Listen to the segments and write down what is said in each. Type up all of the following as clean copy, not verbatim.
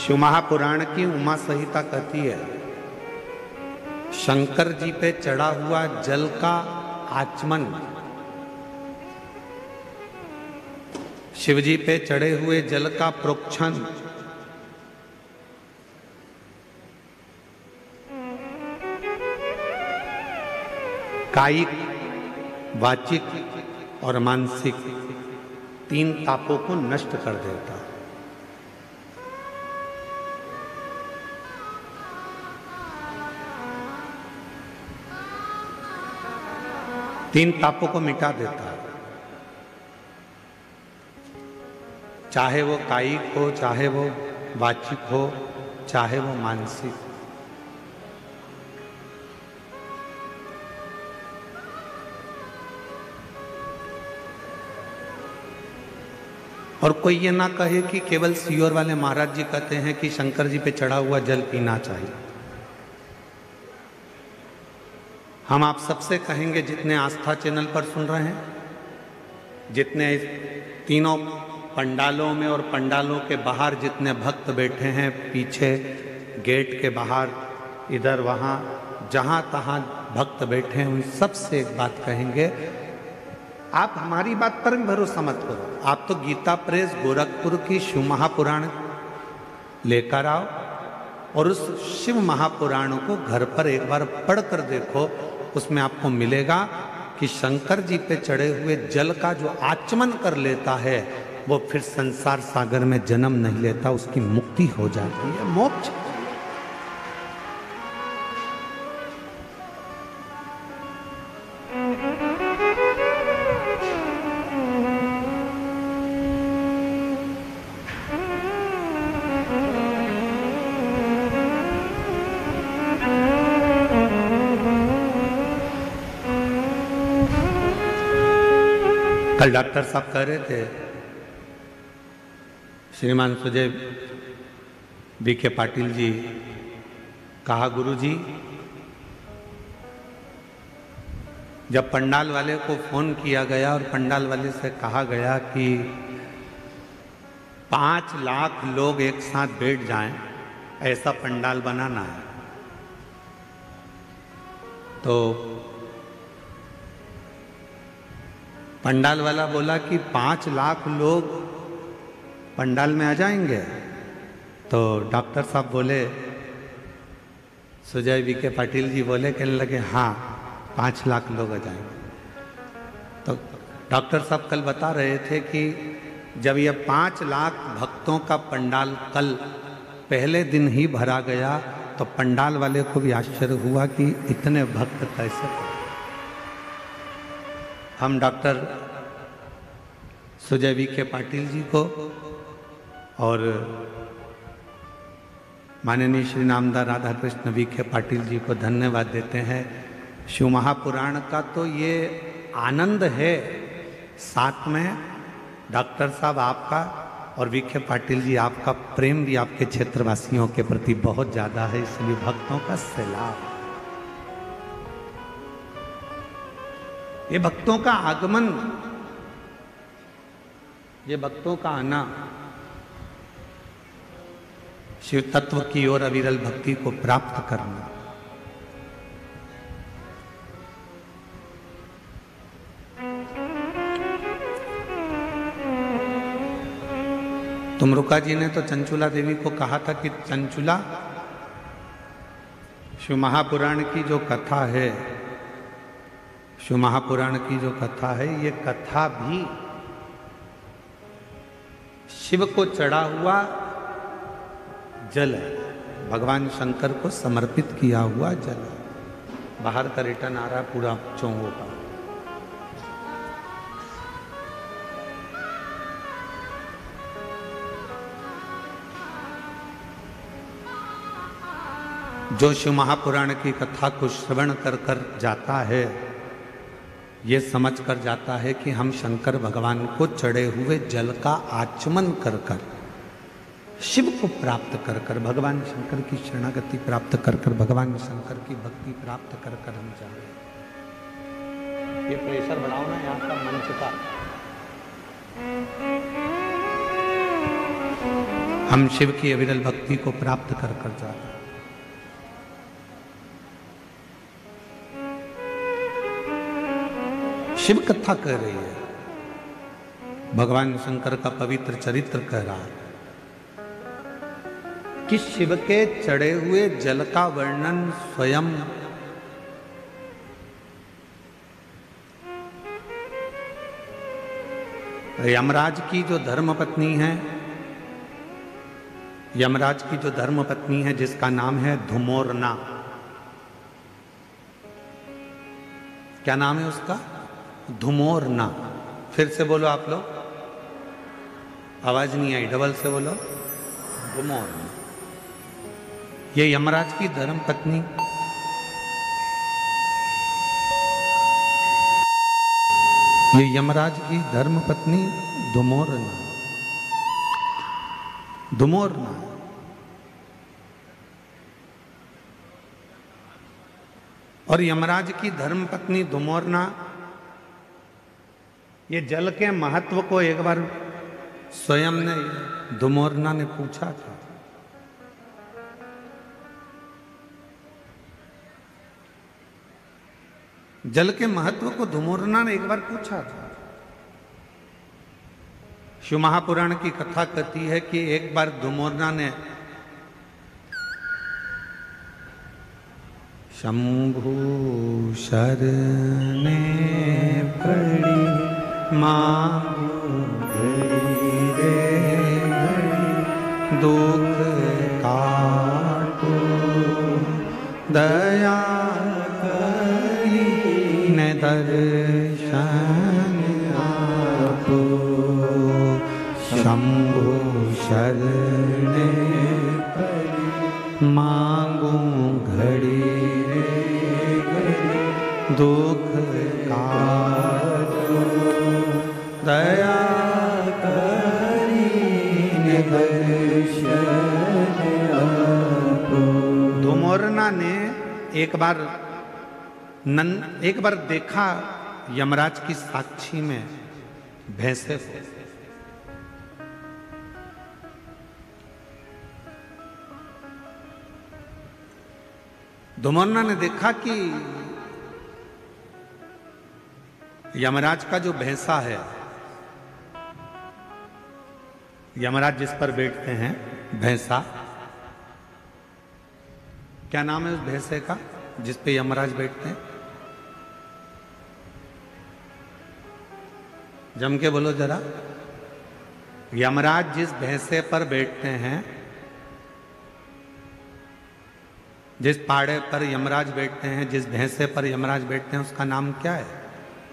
शिव महापुराण की उमा संहिता कहती है, शंकर जी पे चढ़ा हुआ जल का आचमन, शिव जी पे चढ़े हुए जल का प्रोक्षण, कायिक, वाचिक और मानसिक तीन तापों को नष्ट कर देता है। तीन तापों को मिटा देता है, चाहे वो कायिक हो, चाहे वो वाचिक हो, चाहे वो मानसिक। और कोई ये ना कहे कि केवल सीहोर वाले महाराज जी कहते हैं कि शंकर जी पे चढ़ा हुआ जल पीना चाहिए। हम आप सबसे कहेंगे, जितने आस्था चैनल पर सुन रहे हैं, जितने तीनों पंडालों में और पंडालों के बाहर जितने भक्त बैठे हैं, पीछे गेट के बाहर, इधर वहाँ जहाँ तहाँ भक्त बैठे हैं, उन सबसे एक बात कहेंगे, आप हमारी बात पर भरोसा मत करो। आप तो गीता प्रेस गोरखपुर की शिव महापुराण लेकर आओ और उस शिव महापुराण को घर पर एक बार पढ़कर देखो। उसमें आपको मिलेगा कि शंकर जी पे चढ़े हुए जल का जो आचमन कर लेता है, वो फिर संसार सागर में जन्म नहीं लेता, उसकी मुक्ति हो जाती है, मोक्ष। कल डॉक्टर साहब कह रहे थे, श्रीमान सुजय बीके पाटिल जी, कहा गुरु जी, जब पंडाल वाले को फोन किया गया और पंडाल वाले से कहा गया कि 5 लाख लोग एक साथ बैठ जाएं, ऐसा पंडाल बनाना है, तो पंडाल वाला बोला कि 5 लाख लोग पंडाल में आ जाएंगे। तो डॉक्टर साहब बोले, सुजय बीके पाटिल जी बोले, कहने लगे हाँ 5 लाख लोग आ जाएंगे। तो डॉक्टर साहब कल बता रहे थे कि जब ये 5 लाख भक्तों का पंडाल कल पहले दिन ही भरा गया, तो पंडाल वाले को भी आश्चर्य हुआ कि इतने भक्त कैसे। हम डॉक्टर सुजय बीके पाटिल जी को और माननीय श्री नामदार राधा कृष्ण बीके पाटिल जी को धन्यवाद देते हैं। शिव महापुराण का तो ये आनंद है, साथ में डॉक्टर साहब आपका और बीके पाटिल जी आपका प्रेम भी आपके क्षेत्रवासियों के प्रति बहुत ज़्यादा है, इसलिए भक्तों का सैलाब। ये भक्तों का आगमन, ये भक्तों का आना शिव तत्व की ओर अविरल भक्ति को प्राप्त करना, तुमरुका जी ने तो चंचुला देवी को कहा था कि चंचुला, शिव महापुराण की जो कथा है, शिव महापुराण की जो कथा है, ये कथा भी शिव को चढ़ा हुआ जल है, भगवान शंकर को समर्पित किया हुआ जल है। बाहर का रिटर्न आ रहा पूरा चोंगों का। जो शिव महापुराण की कथा को श्रवण कर कर जाता है, ये समझ कर जाता है कि हम शंकर भगवान को चढ़े हुए जल का आचमन कर कर, शिव को प्राप्त कर कर, भगवान शंकर की शरणागति प्राप्त कर कर, भगवान शंकर की भक्ति प्राप्त कर कर हम जा रहे हैं। ये प्रेशर बढ़ाओ ना यहाँ का मंच का। हम शिव की अविरल भक्ति को प्राप्त कर कर जाते हैं। शिव कथा कह रही है, भगवान शंकर का पवित्र चरित्र कह रहा है कि शिव के चढ़े हुए जल का वर्णन स्वयं यमराज की जो धर्मपत्नी है, यमराज की जो धर्मपत्नी है जिसका नाम है धुमोरना। क्या नाम है उसका? धुमोरना। फिर से बोलो आप लोग, आवाज नहीं आई, डबल से बोलो, धुमोरना। ये यमराज की धर्मपत्नी, ये यमराज की धर्मपत्नी धुमोरना, धुमोरना। और यमराज की धर्मपत्नी धुमोरना ये जल के महत्व को एक बार स्वयं ने धुमोरना ने पूछा था। जल के महत्व को धुमोरना ने एक बार पूछा था। शिव महापुराण की कथा कहती है कि एक बार धुमोरना ने शंभु शरणे पड़ी मांगू घड़ी रे घड़ी, दुख काटो दया करी ने दर्शन आपो, शंभु शरणे पड़ी मांगू घड़ी रे घड़ी, दुख काटो दया करी ने दर्शन आपो। धुमोरना ने एक बार देखा यमराज की साक्षी में भैंसे को। धुमोरना ने देखा कि यमराज का जो भैंसा है, यमराज जिस पर बैठते हैं भैंसा, क्या नाम है उस भैंसे का जिस पे यमराज बैठते हैं? जम के बोलो जरा। यमराज जिस भैंसे पर बैठते हैं, जिस पाड़े पर यमराज बैठते हैं, जिस भैंसे पर यमराज बैठते हैं, उसका नाम क्या है?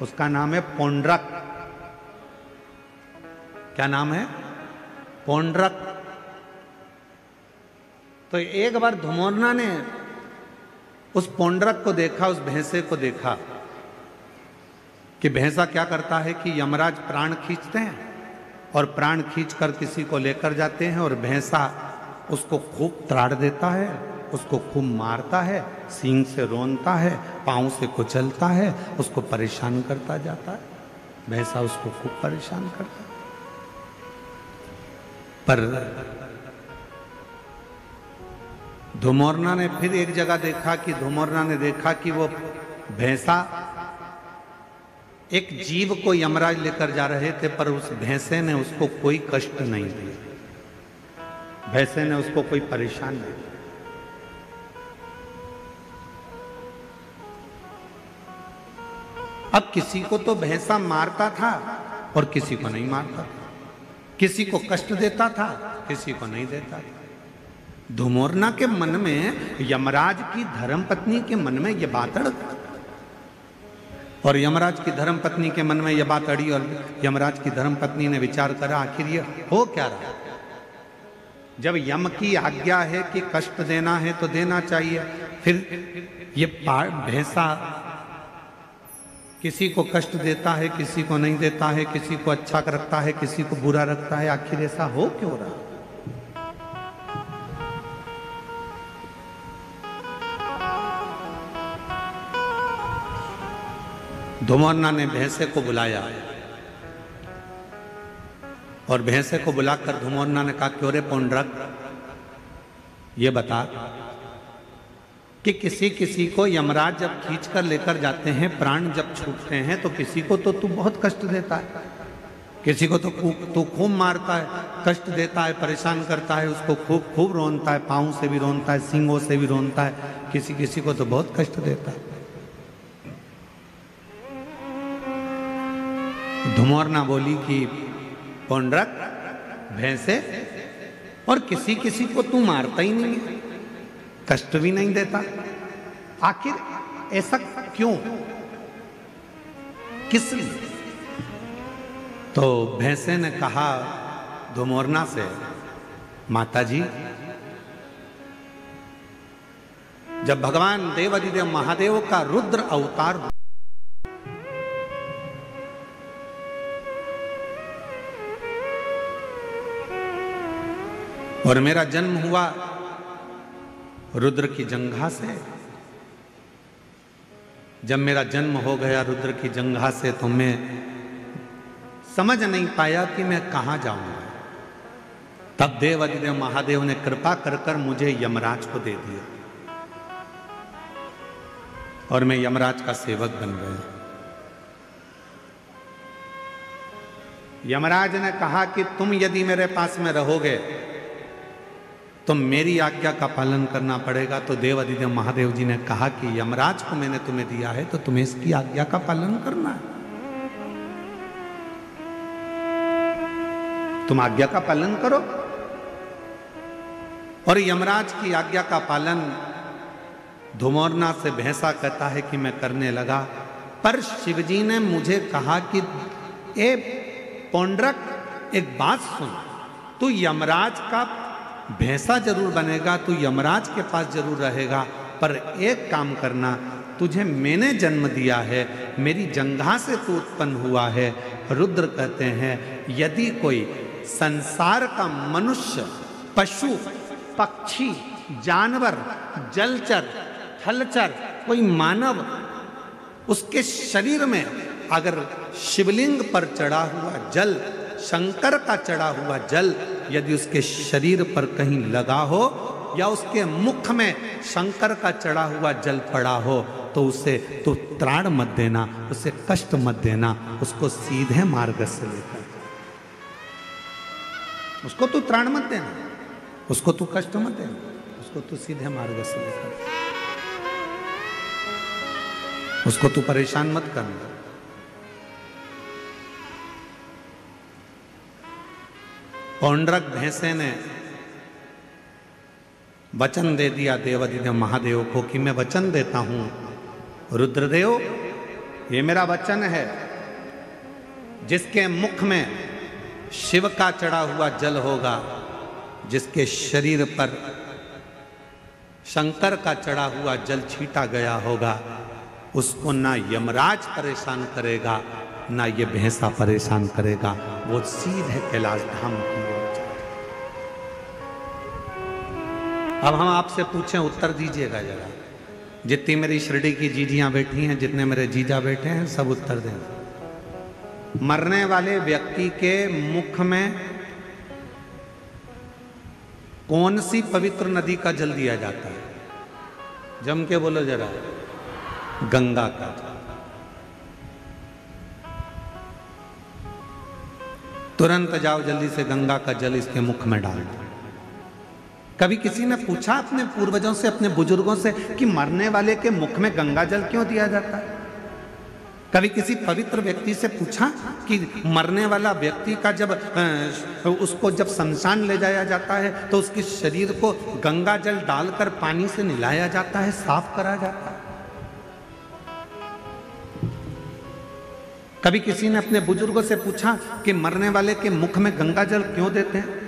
उसका नाम है पौंड्रक। क्या नाम है? पौंड्रक। तो एक बार धुमोरना ने उस पौंड्रक को देखा, उस भैंसे को देखा कि भैंसा क्या करता है कि यमराज प्राण खींचते हैं और प्राण खींचकर किसी को लेकर जाते हैं और भैंसा उसको खूब त्राड़ देता है, उसको खूब मारता है, सींग से रोनता है, पांव से कुचलता है, उसको परेशान करता जाता है। भैंसा उसको खूब परेशान करता है। पर धुमोरना ने फिर एक जगह देखा कि धुमोरना ने देखा कि वो भैंसा एक जीव को यमराज लेकर जा रहे थे, पर उस भैंसे ने उसको कोई कष्ट नहीं दिया, भैंसे ने उसको कोई परेशान नहीं किया। अब किसी को तो भैंसा मारता था और किसी को नहीं मारता था, किसी को कष्ट देता था, किसी को नहीं देता था। धुमोरना के मन में, यमराज की धर्मपत्नी के मन में यह बात अड़, और यमराज की धर्मपत्नी के मन में यह बात अड़ी, और यमराज की धर्मपत्नी ने विचार करा आखिर ये हो क्या रहा। जब यम की आज्ञा है कि कष्ट देना है तो देना चाहिए, फिर ये भैंसा किसी को कष्ट देता है, किसी को नहीं देता है, किसी को अच्छा रखता है, किसी को बुरा रखता है, आखिर ऐसा हो क्यों रहा। धुमोरना ने भैंसे को बुलाया और भैंसे को बुलाकर धुमोरना ने कहा, क्यों रे पौंड्रक, ये बता कि किसी किसी को यमराज जब खींच कर लेकर जाते हैं, प्राण जब छूटते हैं, तो किसी को तो तू बहुत कष्ट देता है, किसी को तो तू खूब मारता है, कष्ट देता है, परेशान करता है, उसको खूब खूब रोनता है, पाँव से भी रोनता है, सींगों से भी रोनता है, किसी किसी को तो बहुत कष्ट देता है। धुमोरना बोली कि पौंड्रक, भैंसे, और किसी किसी को तू मारता ही नहीं है, कष्ट भी नहीं देता, आखिर ऐसा क्यों, किस लिए? तो भैंसे ने कहा धुमोरना से, माताजी, जब भगवान देवाधिदेव महादेव का रुद्र अवतार और मेरा जन्म हुआ रुद्र की जंघा से, जब मेरा जन्म हो गया रुद्र की जंघा से, तो मैं समझ नहीं पाया कि मैं कहां जाऊंगा। तब देवाधिदेव महादेव ने कृपा कर कर मुझे यमराज को दे दिया और मैं यमराज का सेवक बन गया। यमराज ने कहा कि तुम यदि मेरे पास में रहोगे तो मेरी आज्ञा का पालन करना पड़ेगा। तो देवाधिदेव महादेव जी ने कहा कि यमराज को मैंने तुम्हें दिया है तो तुम्हें इसकी आज्ञा का पालन करना है, तुम आज्ञा का पालन करो। और यमराज की आज्ञा का पालन धुमोरना से भैंसा कहता है कि मैं करने लगा। पर शिवजी ने मुझे कहा कि ए पौंड्रक, एक बात सुन, तू यमराज का भैंसा जरूर बनेगा, तू यमराज के पास जरूर रहेगा, पर एक काम करना, तुझे मैंने जन्म दिया है, मेरी जंघा से तू उत्पन्न हुआ है। रुद्र कहते हैं यदि कोई संसार का मनुष्य, पशु, पक्षी, जानवर, जलचर, थलचर, कोई मानव, उसके शरीर में अगर शिवलिंग पर चढ़ा हुआ जल, शंकर का चढ़ा हुआ जल यदि उसके शरीर पर कहीं लगा हो या उसके मुख में शंकर का चढ़ा हुआ जल पड़ा हो तो उसे तो त्राण मत देना, उसे कष्ट मत देना, उसको सीधे मार्ग से लेकर, उसको तू त्राण मत देना, उसको तू कष्ट मत देना, उसको तू सीधे मार्ग से लेकर, उसको तू परेशान मत करना। पौंड्रक भैंसे ने वचन दे दिया देवाधिदेव महादेव को कि मैं वचन देता हूं रुद्रदेव, ये मेरा वचन है, जिसके मुख में शिव का चढ़ा हुआ जल होगा, जिसके शरीर पर शंकर का चढ़ा हुआ जल छीटा गया होगा, उसको ना यमराज परेशान करेगा ना ये भैंसा परेशान करेगा, वो सीधे कैलाश धाम की ओर जाए। अब हम आपसे पूछें, उत्तर दीजिएगा जरा, जितनी मेरी शिरडी की जीजियां बैठी हैं, जितने मेरे जीजा बैठे हैं, सब उत्तर दें। मरने वाले व्यक्ति के मुख में कौन सी पवित्र नदी का जल दिया जाता है? जम के बोलो जरा। गंगा का। तुरंत जाओ जल्दी से गंगा का जल इसके मुख में डाल दो। कभी किसी ने पूछा अपने पूर्वजों से, अपने बुजुर्गों से कि मरने वाले के मुख में गंगा जल क्यों दिया जाता है? कभी किसी पवित्र व्यक्ति से पूछा कि मरने वाला व्यक्ति का जब उसको जब शमशान ले जाया जाता है तो उसके शरीर को गंगा जल डालकर पानी से नहलाया जाता है, साफ करा जाता है? कभी किसी ने अपने बुजुर्गों से पूछा कि मरने वाले के मुख में गंगा जल क्यों देते हैं?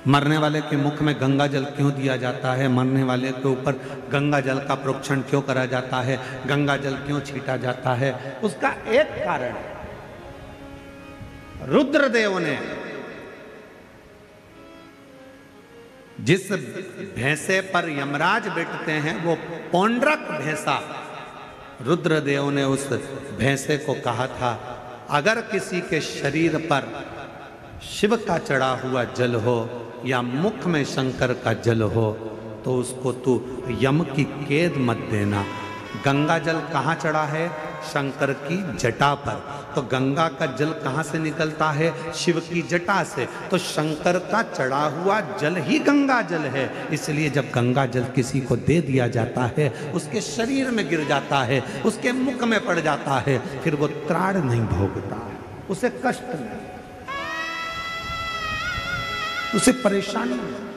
मरने वाले के मुख में गंगा जल क्यों दिया जाता है? मरने वाले के ऊपर गंगा जल का प्रोक्षण क्यों करा जाता है? गंगा जल क्यों छीटा जाता है? उसका एक कारण, रुद्रदेव ने जिस भैंसे पर यमराज बैठते हैं वो पौंड्रक भैंसा, रुद्रदेव ने उस भैंसे को कहा था, अगर किसी के शरीर पर शिव का चढ़ा हुआ जल हो या मुख में शंकर का जल हो तो उसको तू यम की कैद मत देना। गंगा जल कहाँ चढ़ा है? शंकर की जटा पर। तो गंगा का जल कहाँ से निकलता है? शिव की जटा से। तो शंकर का चढ़ा हुआ जल ही गंगा जल है। इसलिए जब गंगा जल किसी को दे दिया जाता है, उसके शरीर में गिर जाता है, उसके मुख में पड़ जाता है, फिर वो त्राण नहीं भोगता है, उसे कष्ट नहीं, उसे परेशानी नहीं।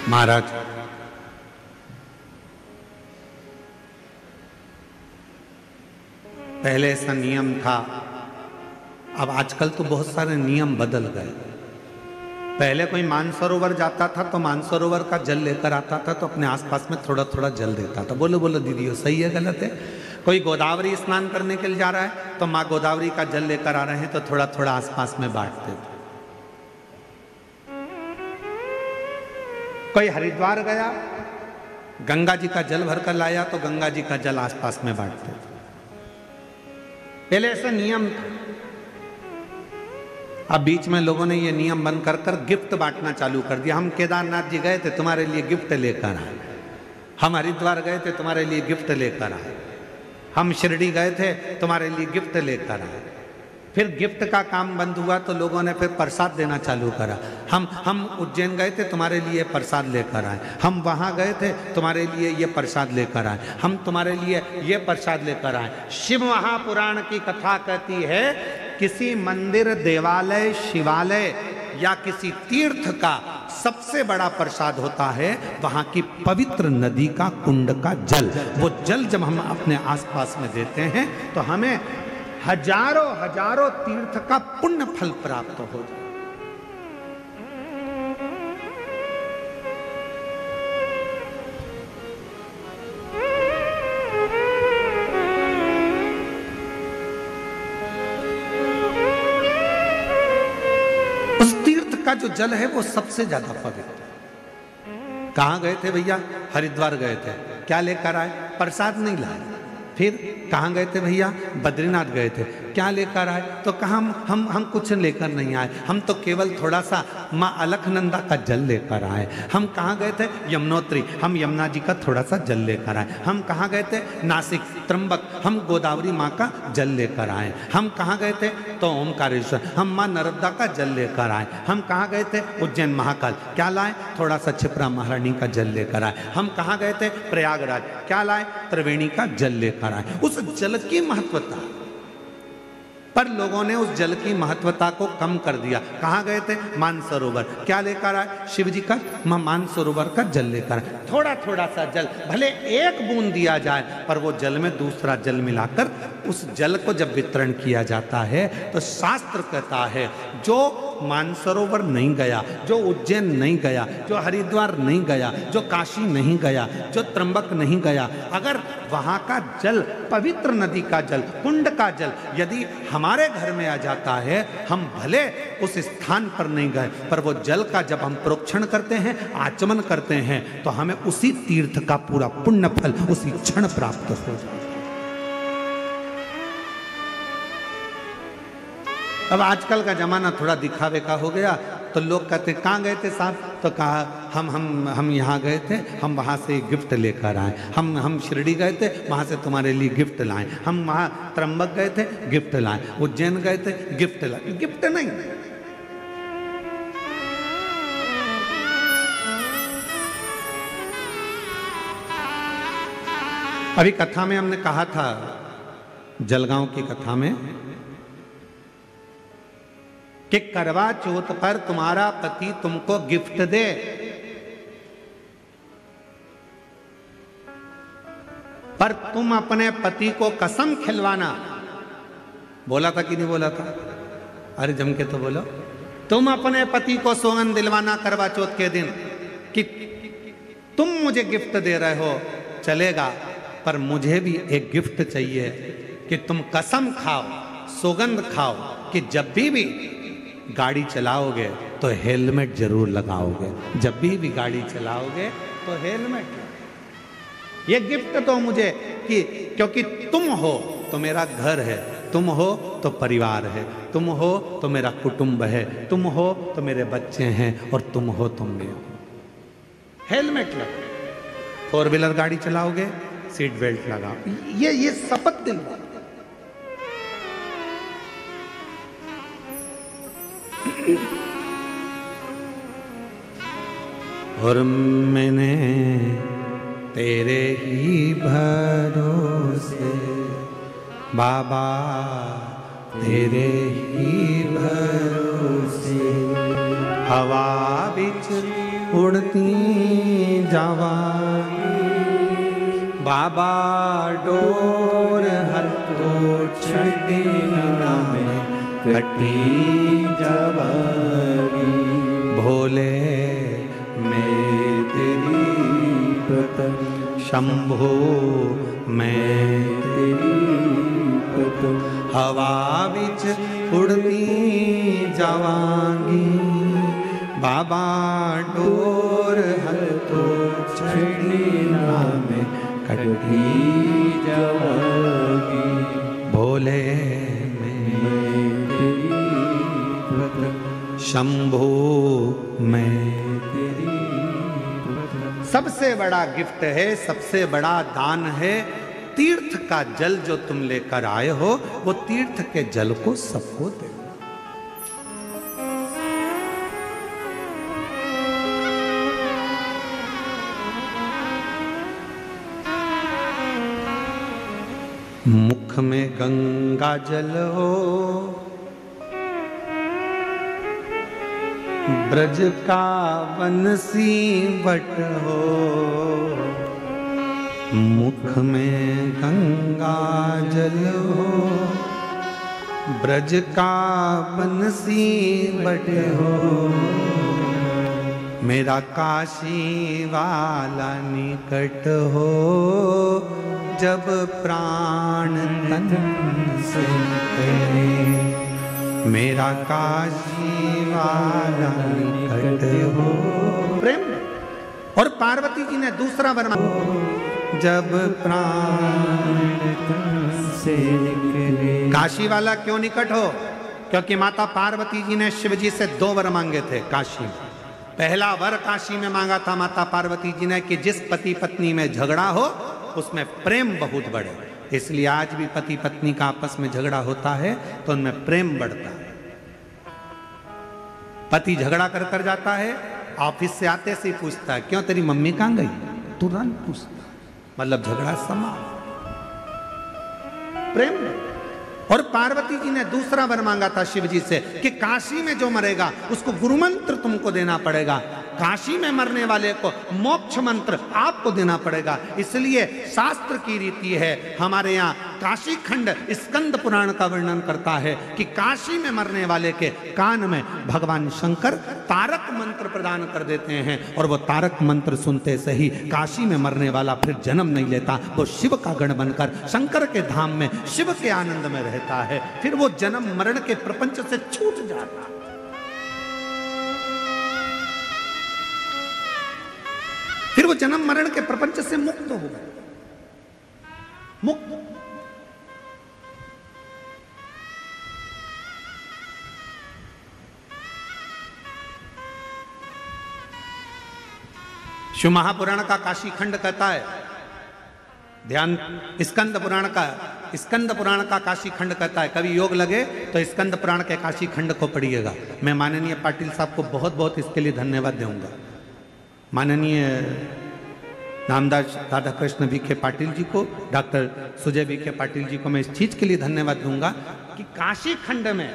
महाराज, पहले ऐसा नियम था, अब आजकल तो बहुत सारे नियम बदल गए। पहले कोई मानसरोवर जाता था तो मानसरोवर का जल लेकर आता था तो अपने आसपास में थोड़ा थोड़ा जल देता था। बोलो बोलो दीदी, वो सही है गलत है? कोई गोदावरी स्नान करने के लिए जा रहा है तो माँ गोदावरी का जल लेकर आ रहे हैं तो थोड़ा थोड़ा आसपास में बांटते थे। कोई हरिद्वार गया, गंगा जी का जल भरकर लाया तो गंगा जी का जल आसपास में बांटते थे। पहले ऐसा नियम था। अब बीच में लोगों ने ये नियम बंद कर कर गिफ्ट बांटना चालू कर दिया। हम केदारनाथ जी गए थे, तुम्हारे लिए गिफ्ट लेकर आए। हम हरिद्वार गए थे, तुम्हारे लिए गिफ्ट लेकर आए। हम शिरडी गए थे, तुम्हारे लिए गिफ्ट लेकर आए। फिर गिफ्ट का काम बंद हुआ तो लोगों ने फिर प्रसाद देना चालू करा। हम उज्जैन गए थे, तुम्हारे लिए प्रसाद लेकर आए। हम वहाँ गए थे, तुम्हारे लिए ये प्रसाद लेकर आए। हम तुम्हारे लिए ये प्रसाद लेकर आए। शिव महापुराण की कथा कहती है, किसी मंदिर, देवालय, शिवालय या किसी तीर्थ का सबसे बड़ा प्रसाद होता है वहां की पवित्र नदी का कुंड का जल। वो जल जब हम अपने आसपास में देते हैं तो हमें हजारों हजारों तीर्थ का पुण्य फल प्राप्त हो जाए। उस तीर्थ का जो जल है वो सबसे ज्यादा पवित्र। कहां गए थे भैया? हरिद्वार गए थे। क्या लेकर आए? प्रसाद नहीं लाए। फिर कहाँ गए थे भैया? बद्रीनाथ गए थे। क्या लेकर आए? तो कहा हम कुछ लेकर नहीं आए, हम तो केवल थोड़ा सा माँ अलखनंदा का जल लेकर आए। हम कहाँ गए थे? यमुनोत्री, हम यमुना जी का थोड़ा सा जल लेकर आए। हम कहाँ गए थे? नासिक, त्र्यंबक, हम गोदावरी माँ का जल लेकर आए। हम कहाँ गए थे? तो ओमकारेश्वर, हम माँ नर्मदा का जल लेकर आए। हम कहाँ गए थे? उज्जैन महाकाल। क्या लाए? थोड़ा सा क्षिप्रा महारानी का जल लेकर आए। हम कहाँ गए थे? प्रयागराज। क्या लाए? त्रिवेणी का जल लेकर आए। उस जल की महत्वता, पर लोगों ने उस जल की महत्वता को कम कर दिया। कहाँ गए थे? मानसरोवर। क्या लेकर आए? शिव जी का मानसरोवर का जल लेकर आए। थोड़ा थोड़ा सा जल, भले एक बूंद दिया जाए, पर वो जल में दूसरा जल मिलाकर उस जल को जब वितरण किया जाता है तो शास्त्र कहता है, जो मानसरोवर नहीं गया, जो उज्जैन नहीं गया, जो हरिद्वार नहीं गया, जो काशी नहीं गया, जो त्र्यंबक नहीं गया, अगर वहाँ का जल, पवित्र नदी का जल, कुंड का जल यदि हमारे घर में आ जाता है, हम भले उस स्थान पर नहीं गए, पर वो जल का जब हम प्रोक्षण करते हैं, आचमन करते हैं, तो हमें उसी तीर्थ का पूरा पुण्य फल उसी क्षण प्राप्त हो जाता है। अब आजकल का जमाना थोड़ा दिखावे का हो गया, तो लोग कहते हैं कहाँ गए थे साहब? तो कहा हम यहाँ गए थे, हम वहाँ से गिफ्ट लेकर आए। हम शिरडी गए थे, वहाँ से तुम्हारे लिए गिफ्ट लाए। हम वहाँ त्र्यंबक गए थे, गिफ्ट लाए। उज्जैन गए थे, गिफ्ट लाए। गिफ्ट नहीं, अभी कथा में हमने कहा था, जलगांव की कथा में, कि करवा चौथ पर तुम्हारा पति तुमको गिफ्ट दे, पर तुम अपने पति को कसम खिलवाना। बोला था कि नहीं बोला था? अरे जम के तो बोलो। तुम अपने पति को सौगंध दिलवाना करवा चौथ के दिन कि तुम मुझे गिफ्ट दे रहे हो, चलेगा, पर मुझे भी एक गिफ्ट चाहिए कि तुम कसम खाओ, सौगंध खाओ कि जब भी गाड़ी चलाओगे तो हेलमेट जरूर लगाओगे। जब भी गाड़ी चलाओगे तो हेलमेट। ये गिफ्ट तो मुझे कि क्योंकि तुम हो तो मेरा घर है, तुम हो तो परिवार है, तुम हो तो मेरा कुटुंब है, तुम हो तो मेरे बच्चे हैं, और तुम हो तो मैं हो। हेलमेट लगाओ। 4 व्हीलर गाड़ी चलाओगे सीट बेल्ट लगाओ। ये शपथ दिलवाओ। और मैंने तेरे ही भरोसे बाबा, तेरे ही भरोसे हवा बिच उड़ती जावा बाबा, डोर हर तो छड़ी ना में कटी जावागी। भोले मैं तेरी पतन, शंभो मैं तेरी पतन, हवा बिच उड़ती जावांगी बाबा, डोर हर तो छड़ी ना में कटी जावागी। भोले मैं तेरी पतन, शंभो मैं तेरी पतन। सबसे बड़ा गिफ्ट है, सबसे बड़ा दान है तीर्थ का जल जो तुम लेकर आए हो, वो तीर्थ के जल को सबको दे। मुख में गंगा जल हो, ब्रज का बंसी बट हो। मुख में गंगा जल हो, ब्रज का बंसी बट हो। मेरा काशी वाला निकट हो, जब प्राण तन से निकले। मेरा काशी वाला निकट हो। प्रेम। और पार्वती जी ने दूसरा वर मांगा, जब प्राण तन से निकले। काशी वाला क्यों निकट हो? क्योंकि माता पार्वती जी ने शिव जी से 2 वर मांगे थे काशी में। पहला वर काशी में मांगा था माता पार्वती जी ने कि जिस पति पत्नी में झगड़ा हो उसमें प्रेम बहुत बढ़े। इसलिए आज भी पति पत्नी का आपस में झगड़ा होता है तो उनमें प्रेम बढ़ता है। पति झगड़ा कर कर जाता है, ऑफिस से आते से ही पूछता है क्यों तेरी मम्मी कहां गई, तुरंत पूछता, मतलब झगड़ा समाप्त। प्रेम। और पार्वती जी ने दूसरा वर मांगा था शिव जी से कि काशी में जो मरेगा उसको गुरु मंत्र तुमको देना पड़ेगा। काशी में मरने वाले को मोक्ष मंत्र आपको देना पड़ेगा। इसलिए शास्त्र की रीति है, हमारे यहाँ काशी खंड स्कंद पुराण का वर्णन करता है कि काशी में मरने वाले के कान में भगवान शंकर तारक मंत्र प्रदान कर देते हैं, और वो तारक मंत्र सुनते से ही काशी में मरने वाला फिर जन्म नहीं लेता, वो शिव का गण बनकर शंकर के धाम में शिव के आनंद में रहता है। फिर वो जन्म मरण के प्रपंच से छूट जाता है। फिर वो जन्म मरण के प्रपंच से मुक्त हो गए। मुक्त। शिव महापुराण का काशी खंड कहता है, ध्यान, स्कंद पुराण का काशी खंड कहता है, कभी योग लगे तो स्कंद पुराण के काशी खंड को पढ़िएगा। मैं माननीय पाटिल साहब को बहुत बहुत इसके लिए धन्यवाद दूंगा। माननीय नामदास राधा कृष्ण विखे पाटिल जी को, डॉक्टर सुजय विखे पाटिल जी को मैं इस चीज के लिए धन्यवाद दूंगा कि काशी खंड में,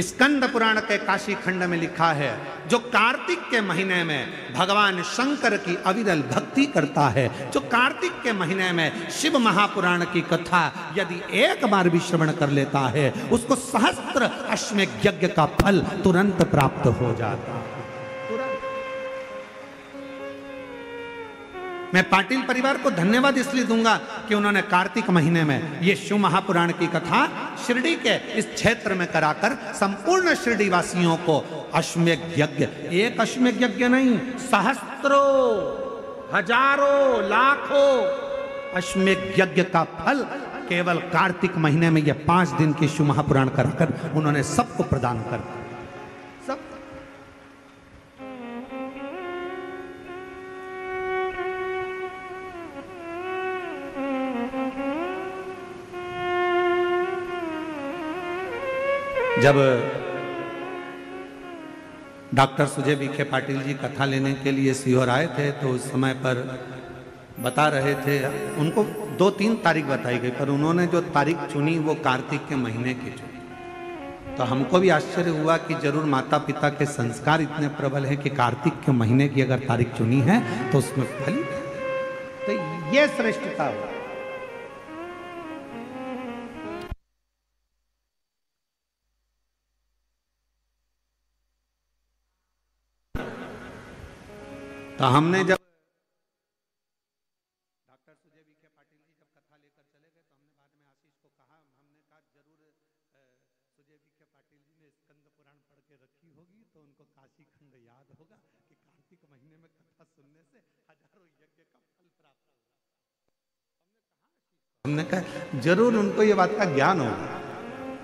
स्कंद पुराण के काशी खंड में लिखा है, जो कार्तिक के महीने में भगवान शंकर की अविरल भक्ति करता है, जो कार्तिक के महीने में शिव महापुराण की कथा यदि एक बार भी श्रवण कर लेता है, उसको सहस्त्र अश्वमेध यज्ञ का फल तुरंत प्राप्त हो जाता है। मैं पाटिल परिवार को धन्यवाद इसलिए दूंगा कि उन्होंने कार्तिक महीने में ये शिव महापुराण की कथा शिरडी के इस क्षेत्र में कराकर संपूर्ण शिरडी वासियों को अश्वमेध यज्ञ, एक अश्वमेध यज्ञ नहीं, सहस्त्रों हजारों लाखों अश्वमेध यज्ञ का फल केवल कार्तिक महीने में ये 5 दिन की शिव महापुराण कराकर उन्होंने सबको प्रदान कर सब। जब डॉक्टर सुजय विखे पाटिल जी कथा लेने के लिए सीहोर आए थे तो उस समय पर बता रहे थे, उनको 2-3 तारीख बताई गई पर उन्होंने जो तारीख चुनी वो कार्तिक के महीने की चुनी। तो हमको भी आश्चर्य हुआ कि जरूर माता पिता के संस्कार इतने प्रबल हैं कि कार्तिक के महीने की अगर तारीख चुनी है तो उसमें फल, तो ये श्रेष्ठता हो। तो हमने जब डॉक्टर सुजय विखे पाटिल जी जब कथा लेकर चले गए तो हमने बाद में आशीष को कहा, हमने कहा जरूर सुजय विखे पाटिल जी ने स्कंद पुराण पढ़ के रखी होगी तो उनको काशी खंड याद होगा कि कार्तिक महीने में कथा सुनने से हजारों यज्ञ का फल प्राप्त होगा। हमने कहा जरूर उनको ये बात का ज्ञान होगा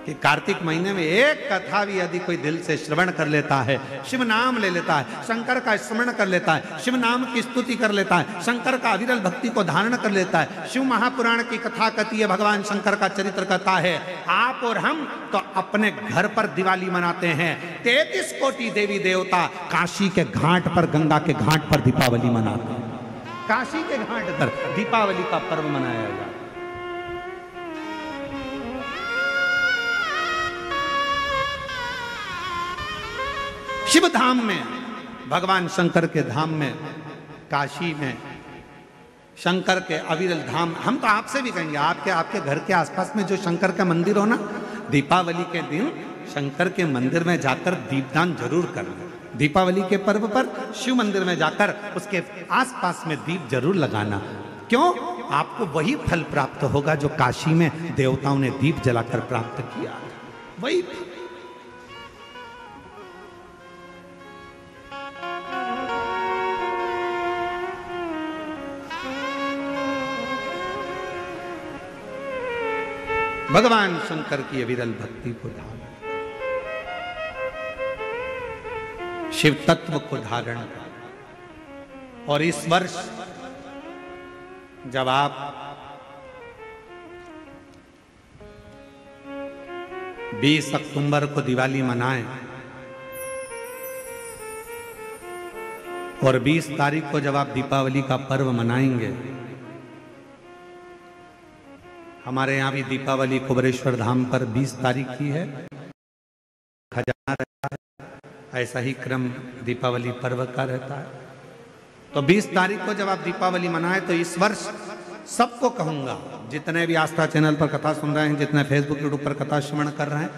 कि कार्तिक महीने में एक कथा भी यदि कोई दिल से श्रवण कर लेता है, शिव नाम ले लेता है, शंकर का स्मरण कर लेता है, शिव नाम की स्तुति कर लेता है, शंकर का अविरल भक्ति को धारण कर लेता है। शिव महापुराण की कथा कहती है, भगवान शंकर का चरित्र कहता है। आप और हम तो अपने घर पर दिवाली मनाते हैं, 33 कोटि देवी देवता काशी के घाट पर, गंगा के घाट पर दीपावली मनाते हैं। काशी के घाट पर दीपावली का पर्व मनाया जाता है। शिव धाम में, भगवान शंकर के धाम में, काशी में शंकर के अविरल धाम, हम तो आपसे भी कहेंगे आपके घर के आसपास में जो शंकर का मंदिर हो ना, दीपावली के दिन शंकर के मंदिर में जाकर दीपदान जरूर करना। दीपावली के पर्व पर शिव मंदिर में जाकर उसके आसपास में दीप जरूर लगाना। क्यों? आपको वही फल प्राप्त होगा जो काशी में देवताओं ने दीप जलाकर प्राप्त किया, वही। भगवान शंकर की अविरल भक्ति को धारण, शिव तत्व को धारण कर। और इस वर्ष जब आप 20 अक्टूबर को दिवाली मनाएं और 20 तारीख को जब आप दीपावली का पर्व मनाएंगे, हमारे यहाँ भी दीपावली कुबरेश्वर धाम पर 20 तारीख की है, खजाना रहता है, ऐसा ही क्रम दीपावली पर्व का रहता है। तो 20 तारीख को जब आप दीपावली मनाए तो इस वर्ष सबको कहूंगा, जितने भी आस्था चैनल पर कथा सुन रहे हैं, जितने फेसबुक यूट्यूब पर कथा श्रवण कर रहे हैं,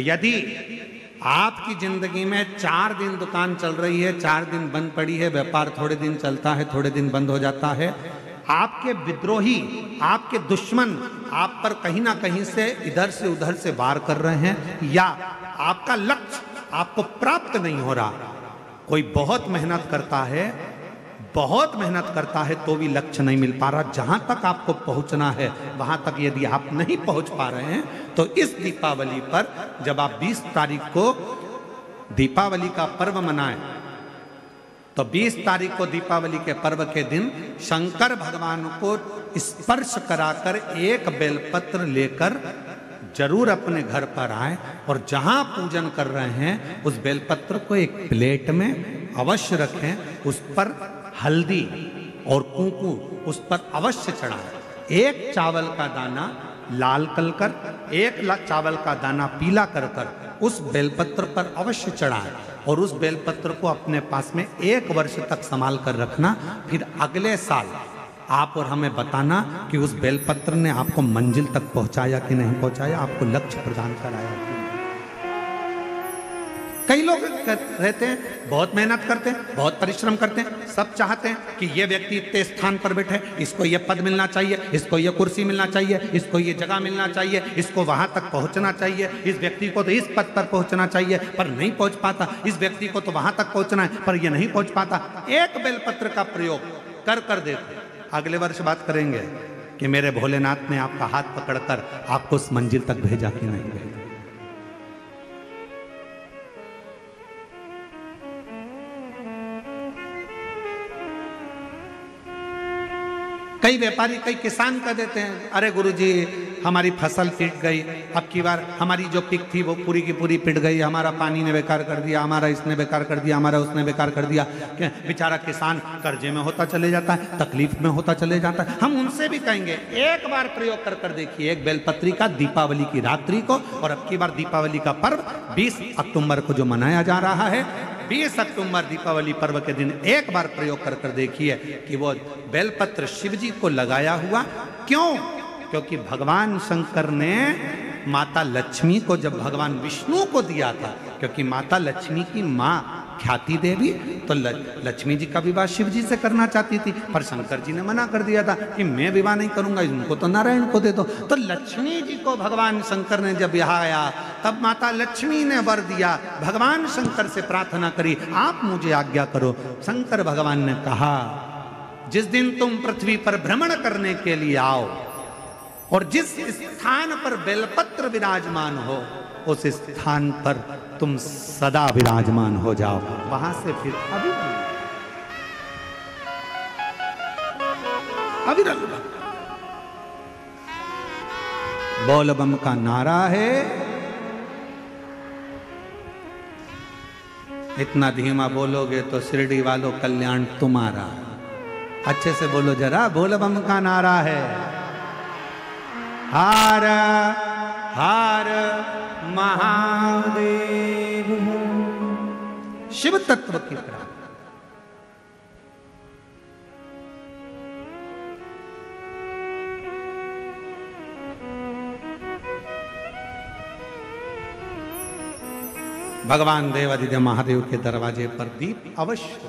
यदि आपकी जिंदगी में 4 दिन दुकान चल रही है, 4 दिन बंद पड़ी है, व्यापार थोड़े दिन चलता है, थोड़े दिन बंद हो जाता है, आपके विद्रोही, आपके दुश्मन आप पर कहीं ना कहीं से इधर से उधर से वार कर रहे हैं, या आपका लक्ष्य आपको प्राप्त नहीं हो रहा, कोई बहुत मेहनत करता है तो भी लक्ष्य नहीं मिल पा रहा, जहां तक आपको पहुंचना है वहां तक यदि आप नहीं पहुंच पा रहे हैं, तो इस दीपावली पर जब आप 20 तारीख को दीपावली का पर्व मनाएं, तो 20 तारीख को दीपावली के पर्व के दिन शंकर भगवान को स्पर्श कराकर एक बेलपत्र लेकर जरूर अपने घर पर आए और जहां पूजन कर रहे हैं उस बेलपत्र को एक प्लेट में अवश्य रखें, उस पर हल्दी और कुंकू उस पर अवश्य चढ़ाएं। एक चावल का दाना लाल कर, एक चावल का दाना पीला कर उस बेलपत्र पर अवश्य चढ़ाएं और उस बेलपत्र को अपने पास में 1 वर्ष तक संभाल कर रखना। फिर अगले साल आप और हमें बताना कि उस बेलपत्र ने आपको मंजिल तक पहुंचाया कि नहीं पहुंचाया, आपको लक्ष्य प्रदान कराया कि नहीं। कई लोग रहते हैं, बहुत मेहनत करते हैं, बहुत परिश्रम करते हैं, सब चाहते हैं कि ये व्यक्ति इतने स्थान पर बैठे, इसको ये पद मिलना चाहिए, इसको ये कुर्सी मिलना चाहिए, इसको ये जगह मिलना चाहिए, इसको वहां तक पहुंचना चाहिए, इस व्यक्ति को तो इस पद पर पहुंचना चाहिए पर नहीं पहुंच पाता, इस व्यक्ति को तो वहां तक पहुंचना है पर ये नहीं पहुंच पाता। एक बेलपत्र का प्रयोग कर कर देखो, अगले वर्ष बात करेंगे कि मेरे भोलेनाथ ने आपका हाथ पकड़कर आपको उस मंजिल तक भेजा कि नहीं भेजा। कई व्यापारी, कई किसान कह देते हैं, अरे गुरुजी हमारी फसल पिट गई, अब की बार हमारी जो पिक थी वो पूरी की पूरी पिट गई, हमारा पानी ने बेकार कर दिया, हमारा इसने बेकार कर दिया, हमारा उसने बेकार कर दिया। बेचारा किसान कर्जे में होता चले जाता है, तकलीफ में होता चले जाता है। हम उनसे भी कहेंगे एक बार प्रयोग कर कर देखिए, एक बेलपत्री का दीपावली की रात्रि को, और अब की बार दीपावली का पर्व 20 अक्टूबर को जो मनाया जा रहा है, 20 अक्टूबर दीपावली पर्व के दिन एक बार प्रयोग कर कर देखिए कि वो बेलपत्र शिव जी को लगाया हुआ। क्यों? क्योंकि भगवान शंकर ने माता लक्ष्मी को जब भगवान विष्णु को दिया था, क्योंकि माता लक्ष्मी की माँ ख्याति देवी तो लक्ष्मी जी का विवाह शिव जी से करना चाहती थी, पर शंकर जी ने मना कर दिया था कि मैं विवाह नहीं करूंगा, इनको तो नारायण को दे दो। तो लक्ष्मी जी को भगवान शंकर ने जब यहाँ आया तब माता लक्ष्मी ने वर दिया, भगवान शंकर से प्रार्थना करी, आप मुझे आज्ञा करो। शंकर भगवान ने कहा, जिस दिन तुम पृथ्वी पर भ्रमण करने के लिए आओ और जिस स्थान पर बेलपत्र विराजमान हो उस स्थान पर तुम सदा विराजमान हो जाओ। वहां से फिर अविरल बोल बम का नारा है। इतना धीमा बोलोगे तो शिरडी वालों कल्याण तुम्हारा। अच्छे से बोलो जरा, बोल बम का नारा है। हार हार महादेव शिव तत्व की प्राप्ति। भगवान देवादिदेव महादेव के दरवाजे पर दीप अवश्य।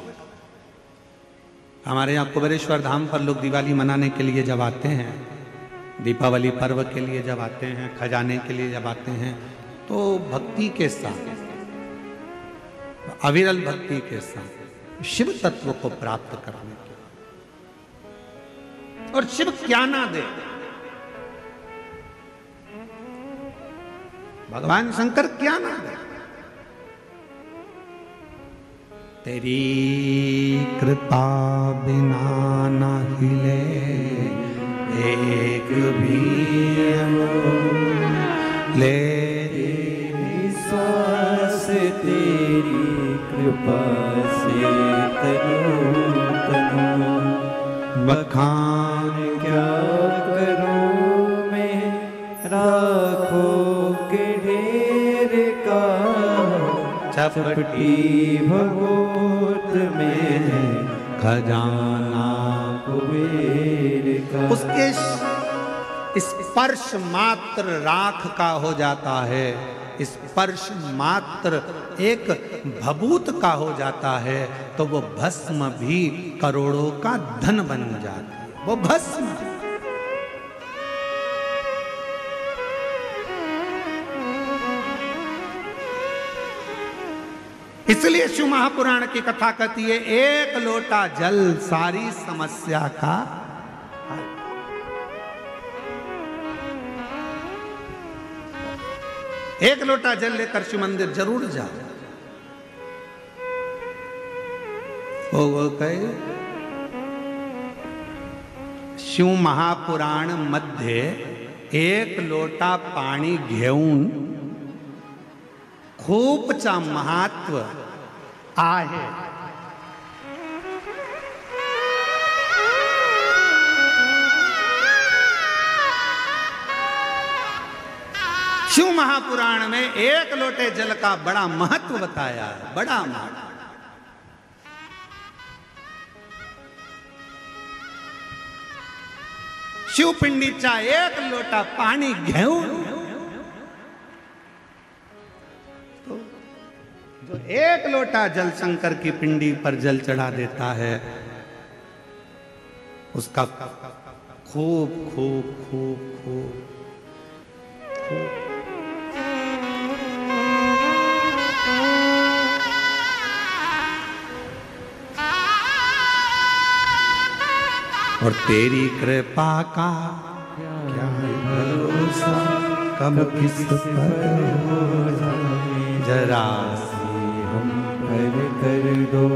हमारे यहाँ कुबेरेश्वर धाम पर लोग दिवाली मनाने के लिए जब आते हैं, दीपावली पर्व के लिए जब आते हैं, खजाने के लिए जब आते हैं, तो भक्ति के साथ, अविरल भक्ति के साथ शिव तत्व को प्राप्त करने के, और शिव क्या ना दे, भगवान शंकर क्या ना दे। तेरी कृपा बिना न हिले एक भी ले, विश्वास तेरी कृपा से तनु तनु, बखान क्या करूं मैं राखों के ढेर का, चपटी भगोत में खजाना कुबेर का। उसके स्पर्श मात्र राख का हो जाता है, स्पर्श मात्र एक भभूत का हो जाता है, तो वो भस्म भी करोड़ों का धन बन जाता है। वो भस्म इसलिए शिव महापुराण की कथा कहती है, एक लोटा जल सारी समस्या का हल। एक लोटा जल लेकर शिव मंदिर जरूर जाओ। वो कहे शिव महापुराण मध्ये एक लोटा पाणी घेऊन खूपचा महत्व आहे। शिव महापुराण में एक लोटे जल का बड़ा महत्व बताया है, बड़ा महत्व। शिव पिंडीचा एक लोटा पाणी घेऊन जो एक लोटा जल शंकर की पिंडी पर जल चढ़ा देता है, उसका खूब खूब खूब खूब खूब और तेरी कृपा का क्या है भरोसा, कब किस पर हो जाए, जरा सी हम पर कर दो,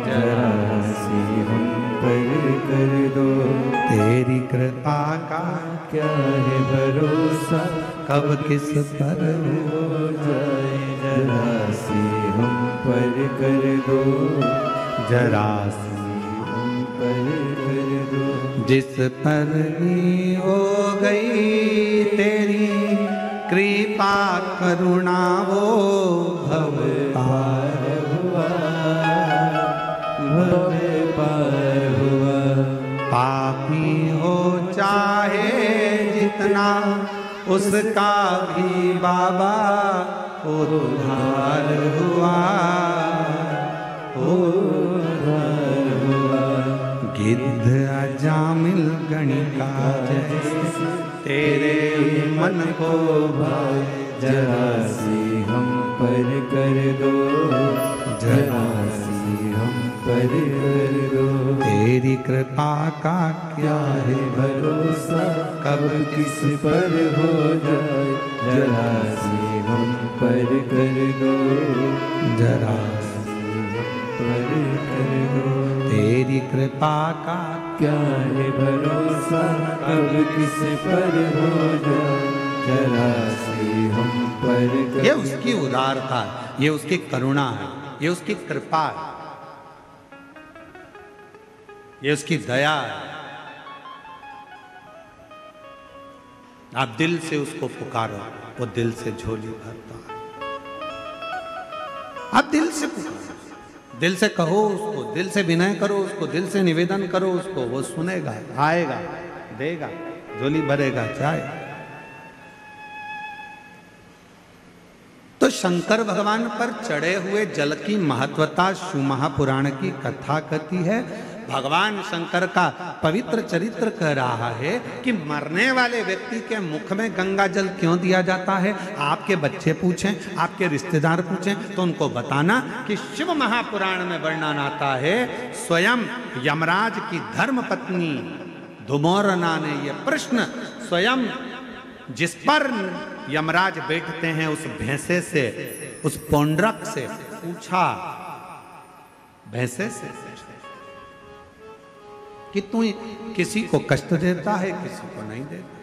जरा सी हम पर कर दो। तेरी कृपा का क्या है भरोसा, कब किस पर हो जाए, जरा सी हम पर कर दो, जरा सी पर कर दो। जिस पर भी हो गई तेरी कृपा करुणा, वो भव पार हुआ, भव पार हुआ। पापी हो चाहे जितना, उसका भी बाबा उद्धार हुआ, उद्धार हुआ। गिद्ध अजामिल गणिका जैसे तेरे मन को भाए, जरा सी हम पर कर दो, जरा सी हम पर कर दो। तेरी कृपा का क्या है भरोसा, कब किस पर हो जाए, जरा सी हम पर कर दो, जरा पर कर दो। तेरी कृपा का क्या है भरोसा, कब किस पर हो जाए, जरा सी हम पर कर। ये उसकी उदारता है, ये उसकी करुणा है, ये उसकी कृपा है, ये उसकी दया है। आप दिल से उसको पुकारो, वो दिल से झोली भरता है। आप दिल से पुकारो, दिल से कहो उसको, दिल से विनय करो उसको, दिल से निवेदन करो उसको, वो सुनेगा, आएगा, देगा, झोली भरेगा, जाएगा। तो शंकर भगवान पर चढ़े हुए जल की महत्वता शिव महापुराण की कथा कहती है। भगवान शंकर का पवित्र चरित्र कह रहा है कि मरने वाले व्यक्ति के मुख में गंगा जल क्यों दिया जाता है। आपके बच्चे पूछें, आपके रिश्तेदार पूछें तो उनको बताना कि शिव महापुराण में वर्णन आता है, स्वयं यमराज की धर्म पत्नी धुमोरना ने यह प्रश्न स्वयं जिस पर यमराज बैठते हैं उस भैंसे से, उस पौंड्रक से पूछा, भैंसे से कि तू किसी को कष्ट देता है, किसी को नहीं देता।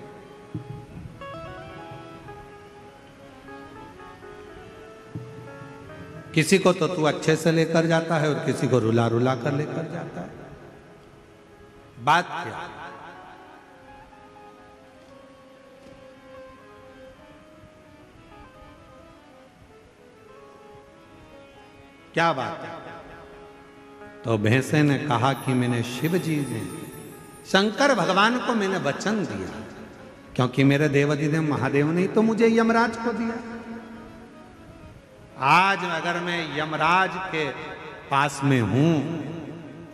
किसी को तो तू अच्छे से लेकर जाता है और किसी को रुला रुला कर लेकर जाता है। बात क्या? क्या बात है? तो भैंसे ने कहा कि मैंने शिव जी ने, शंकर भगवान को मैंने वचन दिया, क्योंकि मेरे देवाधिदेव महादेव ने तो मुझे यमराज को दिया। आज अगर मैं यमराज के पास में हूं,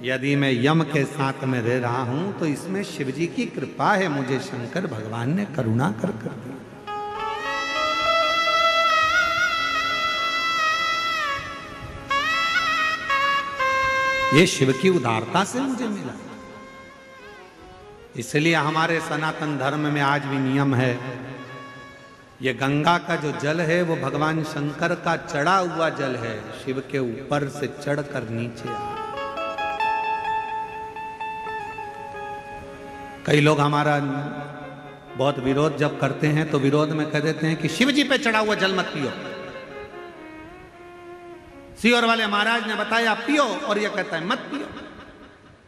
यदि मैं यम के साथ में रह रहा हूं, तो इसमें शिव जी की कृपा है, मुझे शंकर भगवान ने करुणा कर दिया। ये शिव की उदारता से मुझे मिला। इसलिए हमारे सनातन धर्म में आज भी नियम है, ये गंगा का जो जल है वो भगवान शंकर का चढ़ा हुआ जल है, शिव के ऊपर से चढ़कर नीचे आ। कई लोग हमारा बहुत विरोध जब करते हैं तो विरोध में कह देते हैं कि शिव जी पे चढ़ा हुआ जल मत पियो। सीहोर वाले महाराज ने बताया पियो, और ये कहता है मत पियो।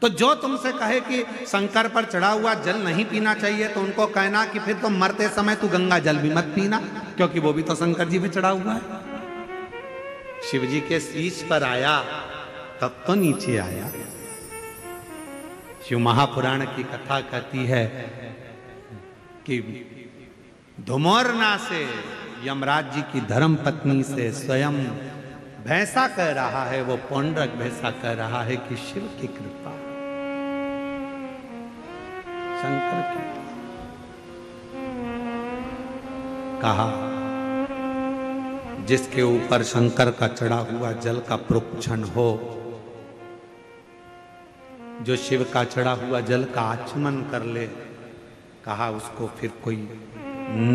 तो जो तुमसे कहे कि शंकर पर चढ़ा हुआ जल नहीं पीना चाहिए, तो उनको कहना कि फिर तो मरते समय तू गंगा जल भी मत पीना, क्योंकि वो भी तो शंकर जी पे चढ़ा हुआ है। शिव जी के शीश पर आया तब तो नीचे आया। शिव महापुराण की कथा कहती है कि धुमोरना से, यमराज जी की धर्म पत्नी से स्वयं भैंसा कह रहा है, वो पौंड्रक भैंसा कह रहा है कि शिव की कृपा, शंकर की। कहा जिसके ऊपर शंकर का चढ़ा हुआ जल का प्रोक्षण हो, जो शिव का चढ़ा हुआ जल का आचमन कर ले, कहा उसको फिर कोई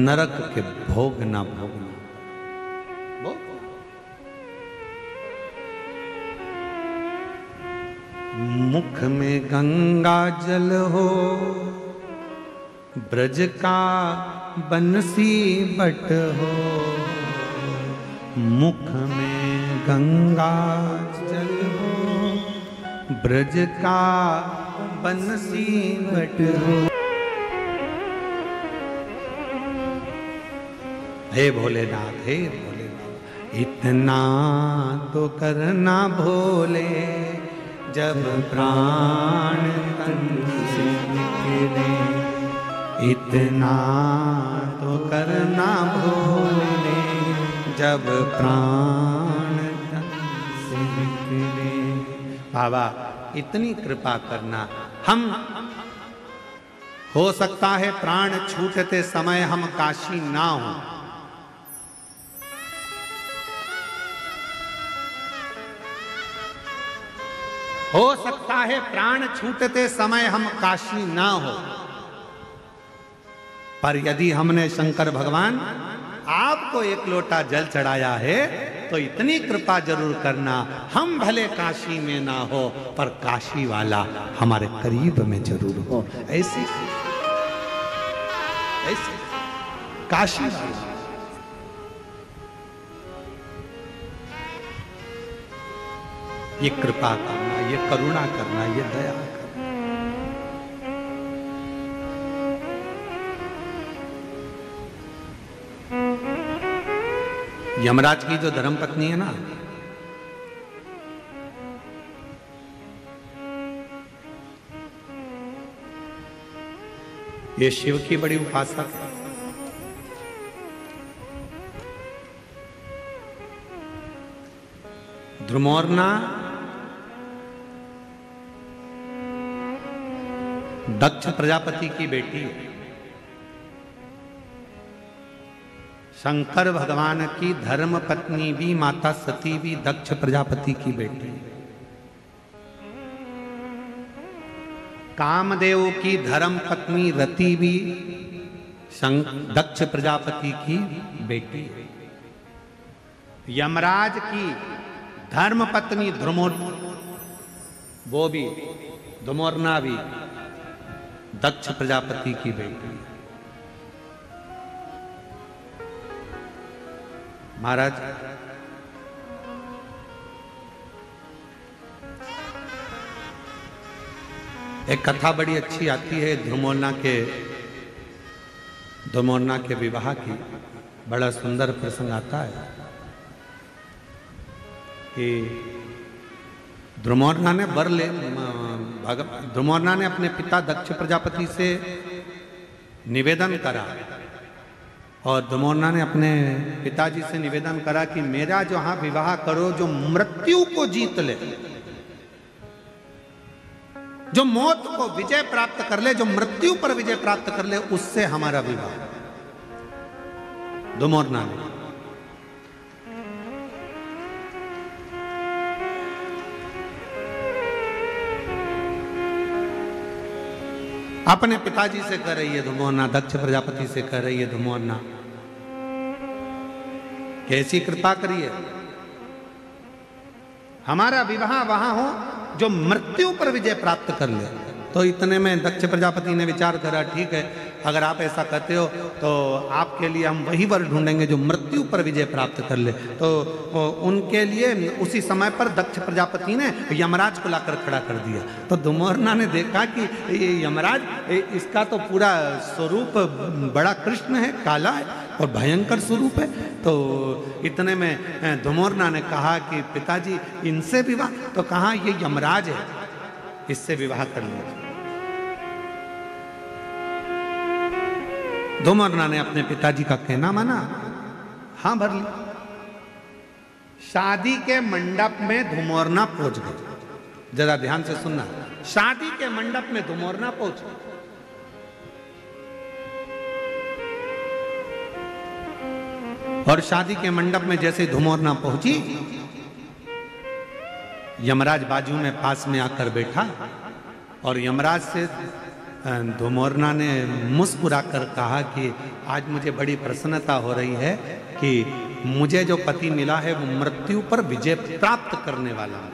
नरक के भोग ना भोगना। मुख में गंगा जल हो, ब्रज का बंसी बट हो। मुख में गंगा जल हो, ब्रज का बंसी बट हो। हे भोलेनाथ, हे भोलेनाथ, इतना तो करना भोले, जब प्राण तन से निकले। इतना तो करना भोले, जब प्राण तन से निकले। बाबा इतनी कृपा करना। हम हो सकता है प्राण छूटते समय हम काशी ना हो, हो सकता है प्राण छूटते समय हम काशी ना हो, पर यदि हमने शंकर भगवान आपको एक लोटा जल चढ़ाया है तो इतनी कृपा जरूर करना, हम भले काशी में ना हो पर काशी वाला हमारे करीब में जरूर हो। ऐसे ऐसे काशी वाला, ये कृपा करना, ये करुणा करना, ये दया करना। यमराज की जो धर्मपत्नी है ना, ये शिव की बड़ी उपासक है। ध्रुमोर्ना दक्ष प्रजापति की बेटी है। शंकर भगवान की धर्म पत्नी भी, माता सती भी दक्ष प्रजापति की बेटी है। कामदेव की धर्म पत्नी रति भी दक्ष प्रजापति की बेटी है। यमराज की धर्म पत्नी वो भी, ध्रुमोर्ना भी दक्ष प्रजापति की बेटी। महाराज एक कथा बड़ी अच्छी आती है ध्रुमोर्ना के विवाह की। बड़ा सुंदर प्रसंग आता है कि ध्रुमोर्ना ने ध्रुमोर्ना ने अपने पिता दक्ष प्रजापति से निवेदन करा, और ध्रुमोर्ना ने अपने पिताजी से निवेदन करा कि मेरा जो हाँ विवाह करो जो मृत्यु को जीत ले, जो मौत को विजय प्राप्त कर ले, जो मृत्यु पर विजय प्राप्त कर ले, उससे हमारा विवाह। ध्रुमोर्ना ने अपने पिताजी से कह रही है ध्रुमोर्ना, दक्ष प्रजापति से कह रही है ध्रुमोर्ना, कैसी कृपा करिए, हमारा विवाह वहां हो जो मृत्यु पर विजय प्राप्त कर ले। तो इतने में दक्ष प्रजापति ने विचार करा, ठीक है अगर आप ऐसा कहते हो तो आपके लिए हम वही वर ढूंढेंगे जो मृत्यु पर विजय प्राप्त कर ले। तो उनके लिए उसी समय पर दक्ष प्रजापति ने यमराज को लाकर खड़ा कर दिया। तो ध्रुमोर्ना ने देखा कि यमराज, इसका तो पूरा स्वरूप बड़ा कृष्ण है, काला है और भयंकर स्वरूप है। तो इतने में ध्रुमोर्ना ने कहा कि पिताजी इनसे विवाह, तो कहा ये यमराज है, इससे विवाह कर लीजिए। ध्रुमोर्ना ने अपने पिताजी का कहना माना, हाँ भर ली। शादी के मंडप में धुमोरना पहुंच गई। जरा ध्यान से सुनना, शादी के मंडप में धुमोरना पहुंच गई। और शादी के मंडप में जैसे धुमोरना पहुंची, यमराज बाजू में पास में आकर बैठा और यमराज से धुमोरना ने मुस्कुरा कर कहा कि आज मुझे बड़ी प्रसन्नता हो रही है कि मुझे जो पति मिला है वो मृत्यु पर विजय प्राप्त करने वाला है।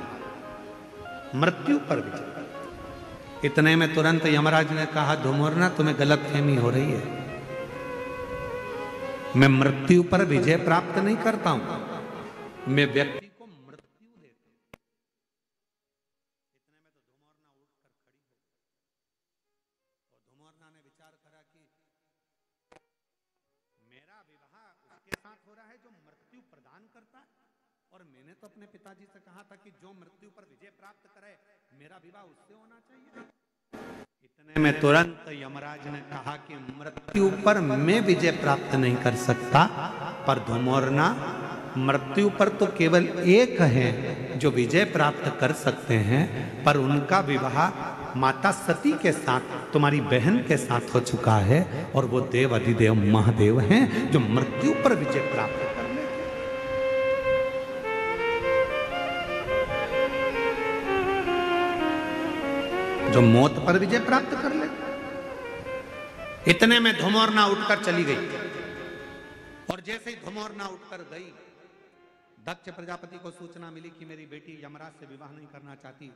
मृत्यु पर विजय। इतने में तुरंत यमराज ने कहा, धुमोरना तुम्हें गलतफहमी हो रही है, मैं मृत्यु पर विजय प्राप्त नहीं करता हूं, मैं व्यक्ति को मृत्यु देता हूं। इतने में तो धुमोरना उठकर खड़ी हो गई और धुमोरना ने विचार करा कि मेरा विवाह उसके साथ हो रहा है जो मृत्यु प्रदान करता है, और मैंने तो अपने पिताजी से कहा था कि जो मृत्यु पर विजय प्राप्त करे मेरा विवाह उससे होना चाहिए। इतने में तुरंत यमराज ने कहा कि मृत्यु पर मैं विजय प्राप्त नहीं कर सकता, पर धुमोरना मृत्यु पर तो केवल एक है जो विजय प्राप्त कर सकते हैं, पर उनका विवाह माता सती के साथ, तुम्हारी बहन के साथ हो चुका है, और वो देव अधिदेव महादेव हैं जो मृत्यु पर विजय प्राप्त कर लेते। जो मौत पर विजय प्राप्त कर ले। इतने में धुमोरना उठकर चली गई, और जैसे ही धुमोरना उठकर गई, दक्ष प्रजापति को सूचना मिली कि मेरी बेटी यमराज से विवाह नहीं करना चाहती,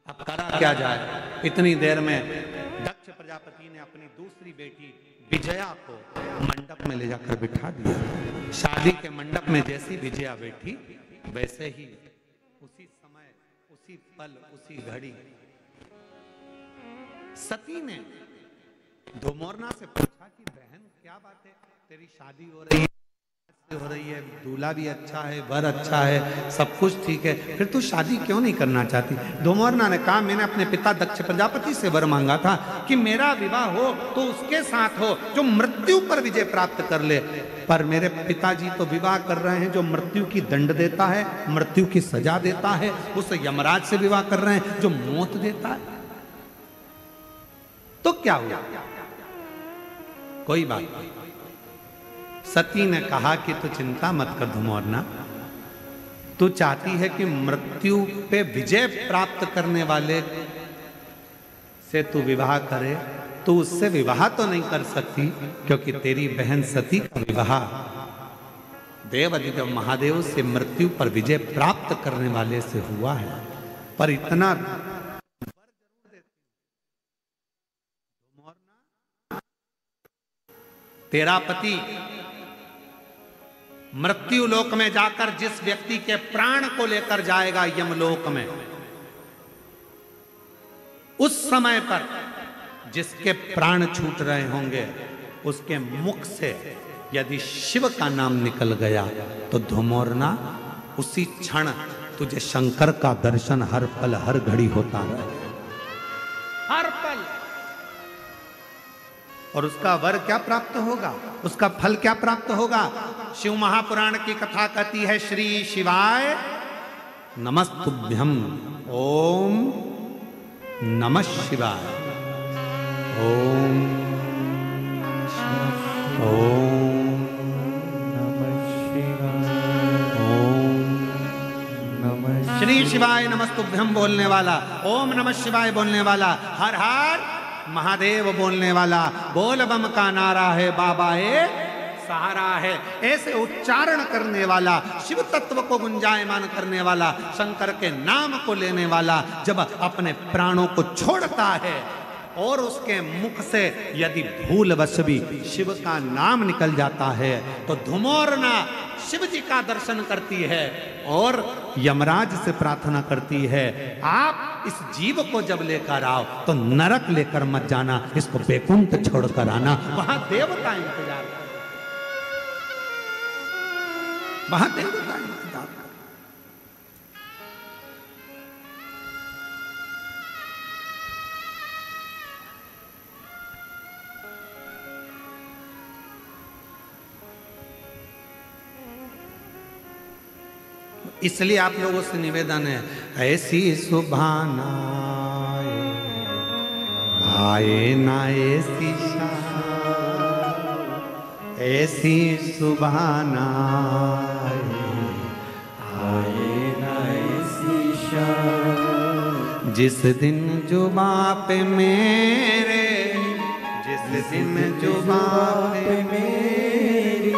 अब करा क्या जाए। इतनी देर में दक्ष प्रजापति ने अपनी दूसरी बेटी विजया को मंडप में ले जाकर बिठा दिया। शादी के मंडप में जैसी विजया बैठी, वैसे ही उसी समय, उसी पल, उसी घड़ी सती ने धुमोरना से पूछा कि बहन क्या बात है, तेरी शादी हो रही है, दूल्हा भी अच्छा है, वर अच्छा है, सब कुछ ठीक है, फिर तू शादी क्यों नहीं करना चाहती। धुमोरना ने कहा, मैंने अपने पिता दक्ष प्रजापति से वर मांगा था कि मेरा विवाह हो तो उसके साथ हो जो मृत्यु पर विजय प्राप्त कर ले, पर मेरे पिताजी तो विवाह कर रहे हैं जो मृत्यु की दंड देता है, मृत्यु की सजा देता है, उस यमराज से विवाह कर रहे हैं जो मौत देता है। तो क्या हुआ, कोई बात नहीं। सती ने कहा कि तू चिंता मत कर धुमोरना, तू चाहती है कि मृत्यु पे विजय प्राप्त करने वाले से तू विवाह करे, तू उससे विवाह तो नहीं कर सकती, क्योंकि तेरी बहन सती का विवाह देव अधिदेव महादेव से मृत्यु पर विजय प्राप्त करने वाले से हुआ है। पर इतना तेरा पति मृत्यु लोक में जाकर जिस व्यक्ति के प्राण को लेकर जाएगा यमलोक में, उस समय पर जिसके प्राण छूट रहे होंगे, उसके मुख से यदि शिव का नाम निकल गया तो धुमोरना उसी क्षण तुझे शंकर का दर्शन हर पल हर घड़ी होता है, हर पल। और उसका वर क्या प्राप्त होगा, उसका फल क्या प्राप्त होगा। शिव महापुराण की कथा कहती है, श्री शिवाय नमस्तुभ्यम, ओम नमः शिवाय, ओम ओम नमः शिवाय, ओम नमः श्री शिवाय नमस्तुभ्यम बोलने वाला, ओम नमः शिवाय बोलने वाला, हर हर महादेव बोलने वाला, बोल बम का नारा है, बाबा है सहारा है, ऐसे उच्चारण करने वाला, शिव तत्व को गुंजायमान करने वाला, शंकर के नाम को लेने वाला, जब अपने प्राणों को छोड़ता है और उसके मुख से यदि भूलवश भी शिव का नाम निकल जाता है तो धुमोरना शिव जी का दर्शन करती है और यमराज से प्रार्थना करती है, आप इस जीव को जब लेकर आओ तो नरक लेकर मत जाना, इसको बैकुंठ छोड़कर आना, वहां देवता इंतजार कर, वहां देवता इंतजार कर। इसलिए आप लोगों से निवेदन है, ऐसी सुभाना आए ना ऐसी शाम, ऐसी सुभाना आए ना ऐसी शाम, जिस दिन जुबां पे मेरे, जिस दिन जुबां पे मेरी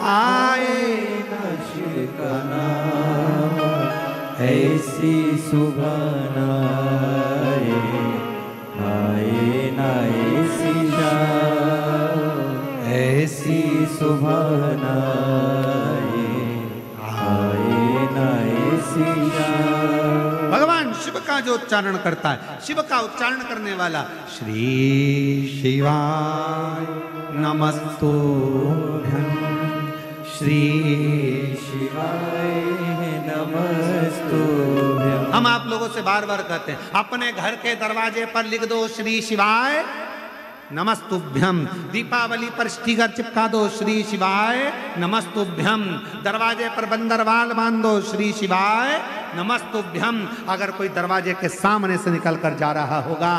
आए ना शिव का नाम, ऐसी सुभाना आए ना ऐसी शाम, ऐसी सुभाना आए ना ऐसी शाम। भगवान शिव का जो उच्चारण करता है, शिव का उच्चारण करने वाला, श्री शिवाय नमस्तुभ्यं, श्री शिवाय नमस्तुभ्यं। हम आप लोगों से बार बार कहते हैं, अपने घर के दरवाजे पर लिख दो श्री शिवाय नमस्तुभ्यम, दीपावली पर स्टिकर चिपका दो श्री शिवाय नमस्तुभ्यम, दरवाजे पर बंदरवाल बांध दो श्री शिवाय नमस्तुभ्यम। अगर कोई दरवाजे के सामने से निकल कर जा रहा होगा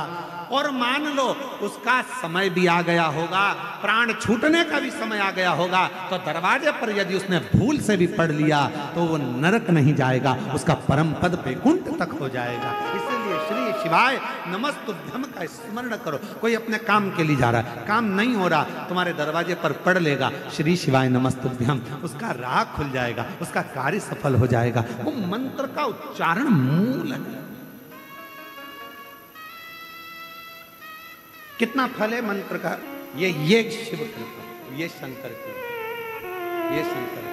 और मान लो उसका समय भी आ गया होगा, प्राण छूटने का भी समय आ गया होगा, तो दरवाजे पर यदि उसने भूल से भी पढ़ लिया तो वो नरक नहीं जाएगा, उसका परम पद वैकुंठ तक हो जाएगा। इसलिए श्री शिवाय नमस्तुभ्यम का स्मरण करो। कोई अपने काम के लिए जा रहा है, काम नहीं हो रहा, तुम्हारे दरवाजे पर पढ़ लेगा श्री शिवाय नमस्तुभ्यम, उसका राह खुल जाएगा, उसका कार्य सफल हो जाएगा। वो मंत्र का उच्चारण मूल है। कितना फल है मंत्र का, ये शिव कृपा, ये शंकर की, ये शंकर की।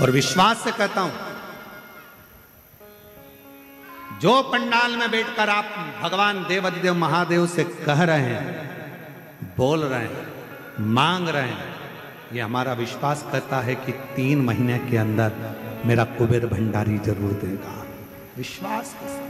और विश्वास से कहता हूं, जो पंडाल में बैठकर आप भगवान देवाधिदेव महादेव से कह रहे हैं, बोल रहे हैं, मांग रहे हैं, ये हमारा विश्वास कहता है कि 3 महीने के अंदर मेरा कुबेर भंडारी जरूर देगा। विश्वास के साथ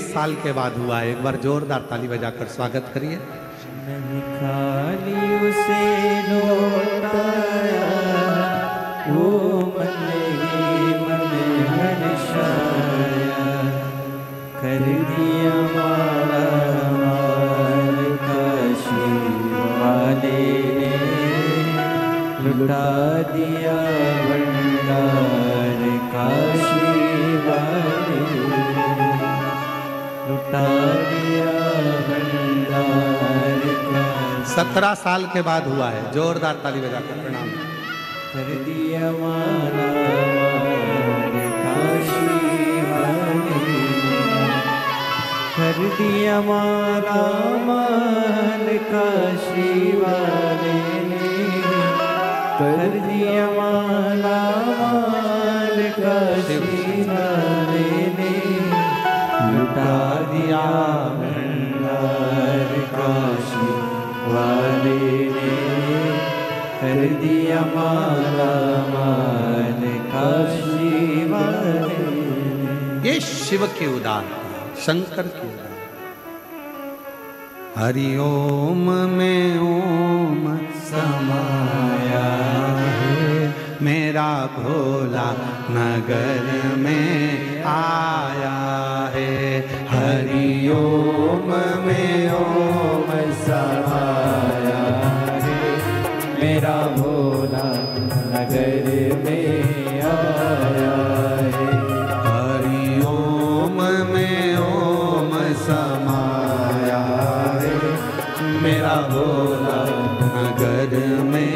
साल के बाद हुआ है। एक बार जोरदार ताली बजाकर स्वागत करिए। नहीं खाली उसे लौटाया, वो मन ही मन हर्षाया, कर दिया माला माल काशी वाले ने, लुटा दिया भंडार काशी वाले, लुटा दिया भंडार काशी। 17 साल के बाद हुआ है। जोरदार ताली बजाकर प्रणाम। कर दिया माला माल काशी वाले, कर दिया माला माल काशी वाले ने, कर दिया माला माल काशी वाले ने, लुटा दिया भंडार काशी वाले ने, कर दिया माला माल काशी वाले ने। ये शिव की उदारता, शंकर की उदारता। हरि ओम में ओम समाया है, मेरा भोला नगर में आया है। हरि ओम में ओम समाया है, मेरा भोला नगर में आया है। हरि ओम में ओम समाया है, मेरा भोला नगर में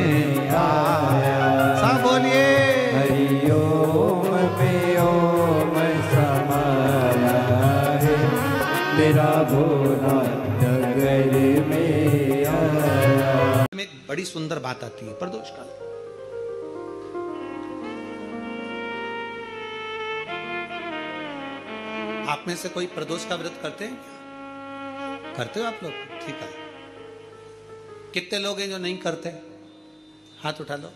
आया। सब बोलिए। हरि ओम में ओम समाया है, मेरा भोला नगर में आया। में एक बड़ी सुंदर बात आती है प्रदोष काल। आप में से कोई प्रदोष का व्रत करते हैं? करते हो आप लोग? ठीक है। कितने लोग हैं जो नहीं करते? हाथ उठा लो,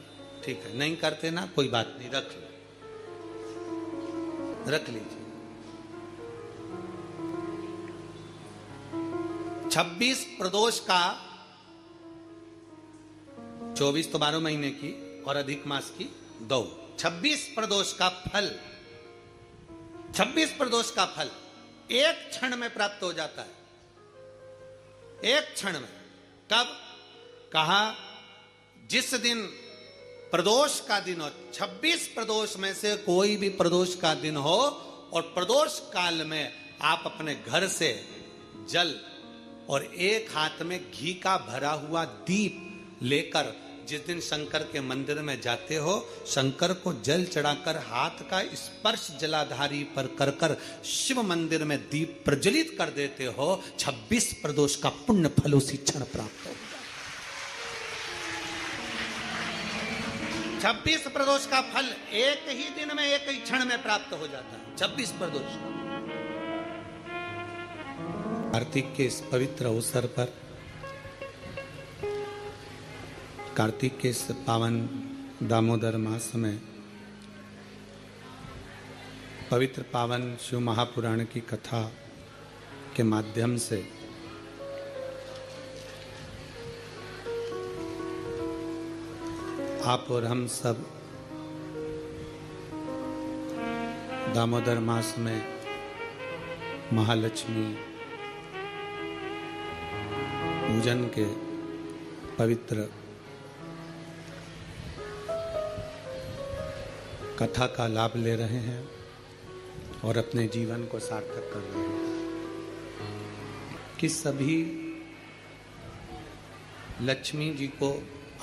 ठीक है। नहीं करते ना, कोई बात नहीं, रख लो, रख लीजिए। 26 प्रदोष का, 24 तो 12 महीने की और अधिक मास की 2, 26 प्रदोष का फल, 26 प्रदोष का फल एक क्षण में प्राप्त हो जाता है, एक क्षण में। कब? कहा जिस दिन प्रदोष का दिन हो, 26 प्रदोष में से कोई भी प्रदोष का दिन हो और प्रदोष काल में आप अपने घर से जल और एक हाथ में घी का भरा हुआ दीप लेकर जिस दिन शंकर के मंदिर में जाते हो, शंकर को जल चढ़ाकर हाथ का स्पर्श जलाधारी पर कर कर शिव मंदिर में दीप प्रज्वलित कर देते हो, 26 प्रदोष का पुण्य फल उसी क्षण प्राप्त हो। 26 प्रदोष का फल एक ही दिन में, एक ही क्षण में प्राप्त हो जाता है। 26 प्रदोष का। कार्तिक के इस पवित्र अवसर पर, कार्तिक के इस पावन दामोदर मास में पवित्र पावन शिव महापुराण की कथा के माध्यम से आप और हम सब दामोदर मास में महालक्ष्मी पूजन के पवित्र कथा का लाभ ले रहे हैं और अपने जीवन को सार्थक कर रहे हैं कि सभी लक्ष्मी जी को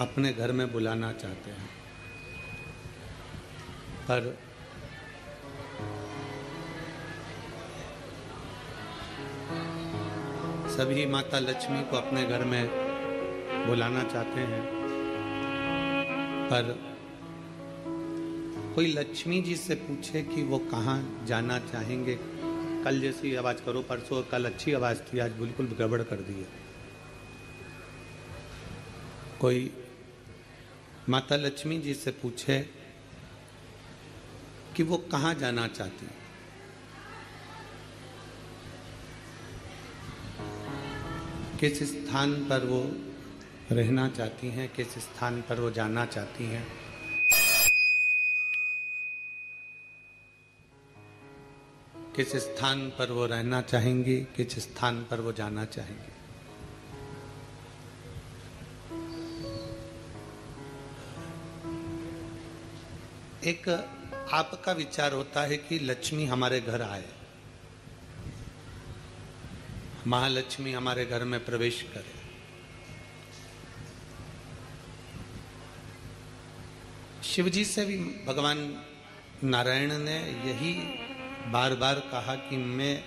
अपने घर में बुलाना चाहते हैं, पर सभी माता लक्ष्मी को अपने घर में बुलाना चाहते हैं, पर कोई लक्ष्मी जी से पूछे कि वो कहाँ जाना चाहेंगे। कल जैसी आवाज करो, परसों कल अच्छी आवाज थी, आज बिल्कुल गड़बड़ कर दी है। कोई माता लक्ष्मी जी से पूछे कि वो कहाँ जाना चाहती है, किस स्थान पर वो रहना चाहती हैं, किस स्थान पर वो जाना चाहती हैं, किस स्थान पर वो रहना चाहेंगी, किस स्थान पर वो जाना चाहेंगी। एक आपका विचार होता है कि लक्ष्मी हमारे घर आए, महालक्ष्मी हमारे घर में प्रवेश करे। शिवजी से भी भगवान नारायण ने यही बार बार कहा कि मैं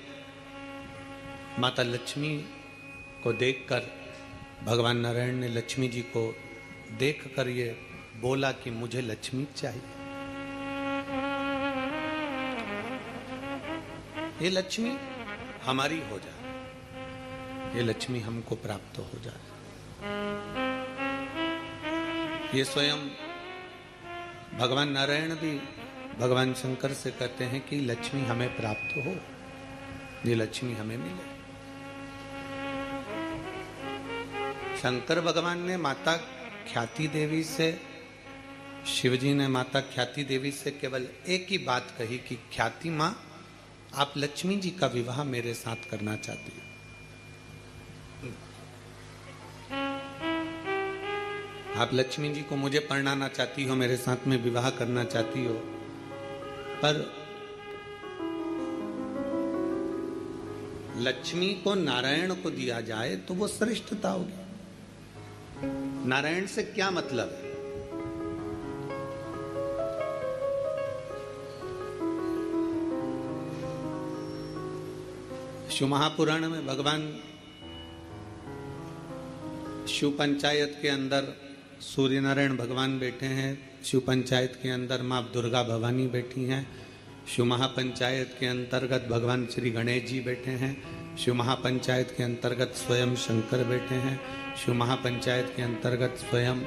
माता लक्ष्मी को देखकर, भगवान नारायण ने लक्ष्मी जी को देखकर ये बोला कि मुझे लक्ष्मी चाहिए, ये लक्ष्मी हमारी हो जाए, ये लक्ष्मी हमको प्राप्त हो जाए। ये स्वयं भगवान नारायण भी भगवान शंकर से कहते हैं कि लक्ष्मी हमें प्राप्त हो, ये लक्ष्मी हमें मिले। शंकर भगवान ने माता ख्याति देवी से, शिवजी ने माता ख्याति देवी से केवल एक ही बात कही कि ख्याति मां, आप लक्ष्मी जी का विवाह मेरे साथ करना चाहती हो। आप लक्ष्मी जी को मुझे परणाना चाहती हो, मेरे साथ में विवाह करना चाहती हो, पर लक्ष्मी को नारायण को दिया जाए तो वो श्रेष्ठता होगी। नारायण से क्या मतलब है? शिव महापुराण में भगवान शिव पंचायत के अंदर सूर्य नारायण भगवान बैठे हैं, शिव पंचायत के अंदर माँ दुर्गा भवानी बैठी हैं, शिव महापंचायत के अंतर्गत भगवान श्री गणेश जी बैठे हैं, शिव महापंचायत के अंतर्गत स्वयं शंकर बैठे हैं, शिव महापंचायत के अंतर्गत स्वयं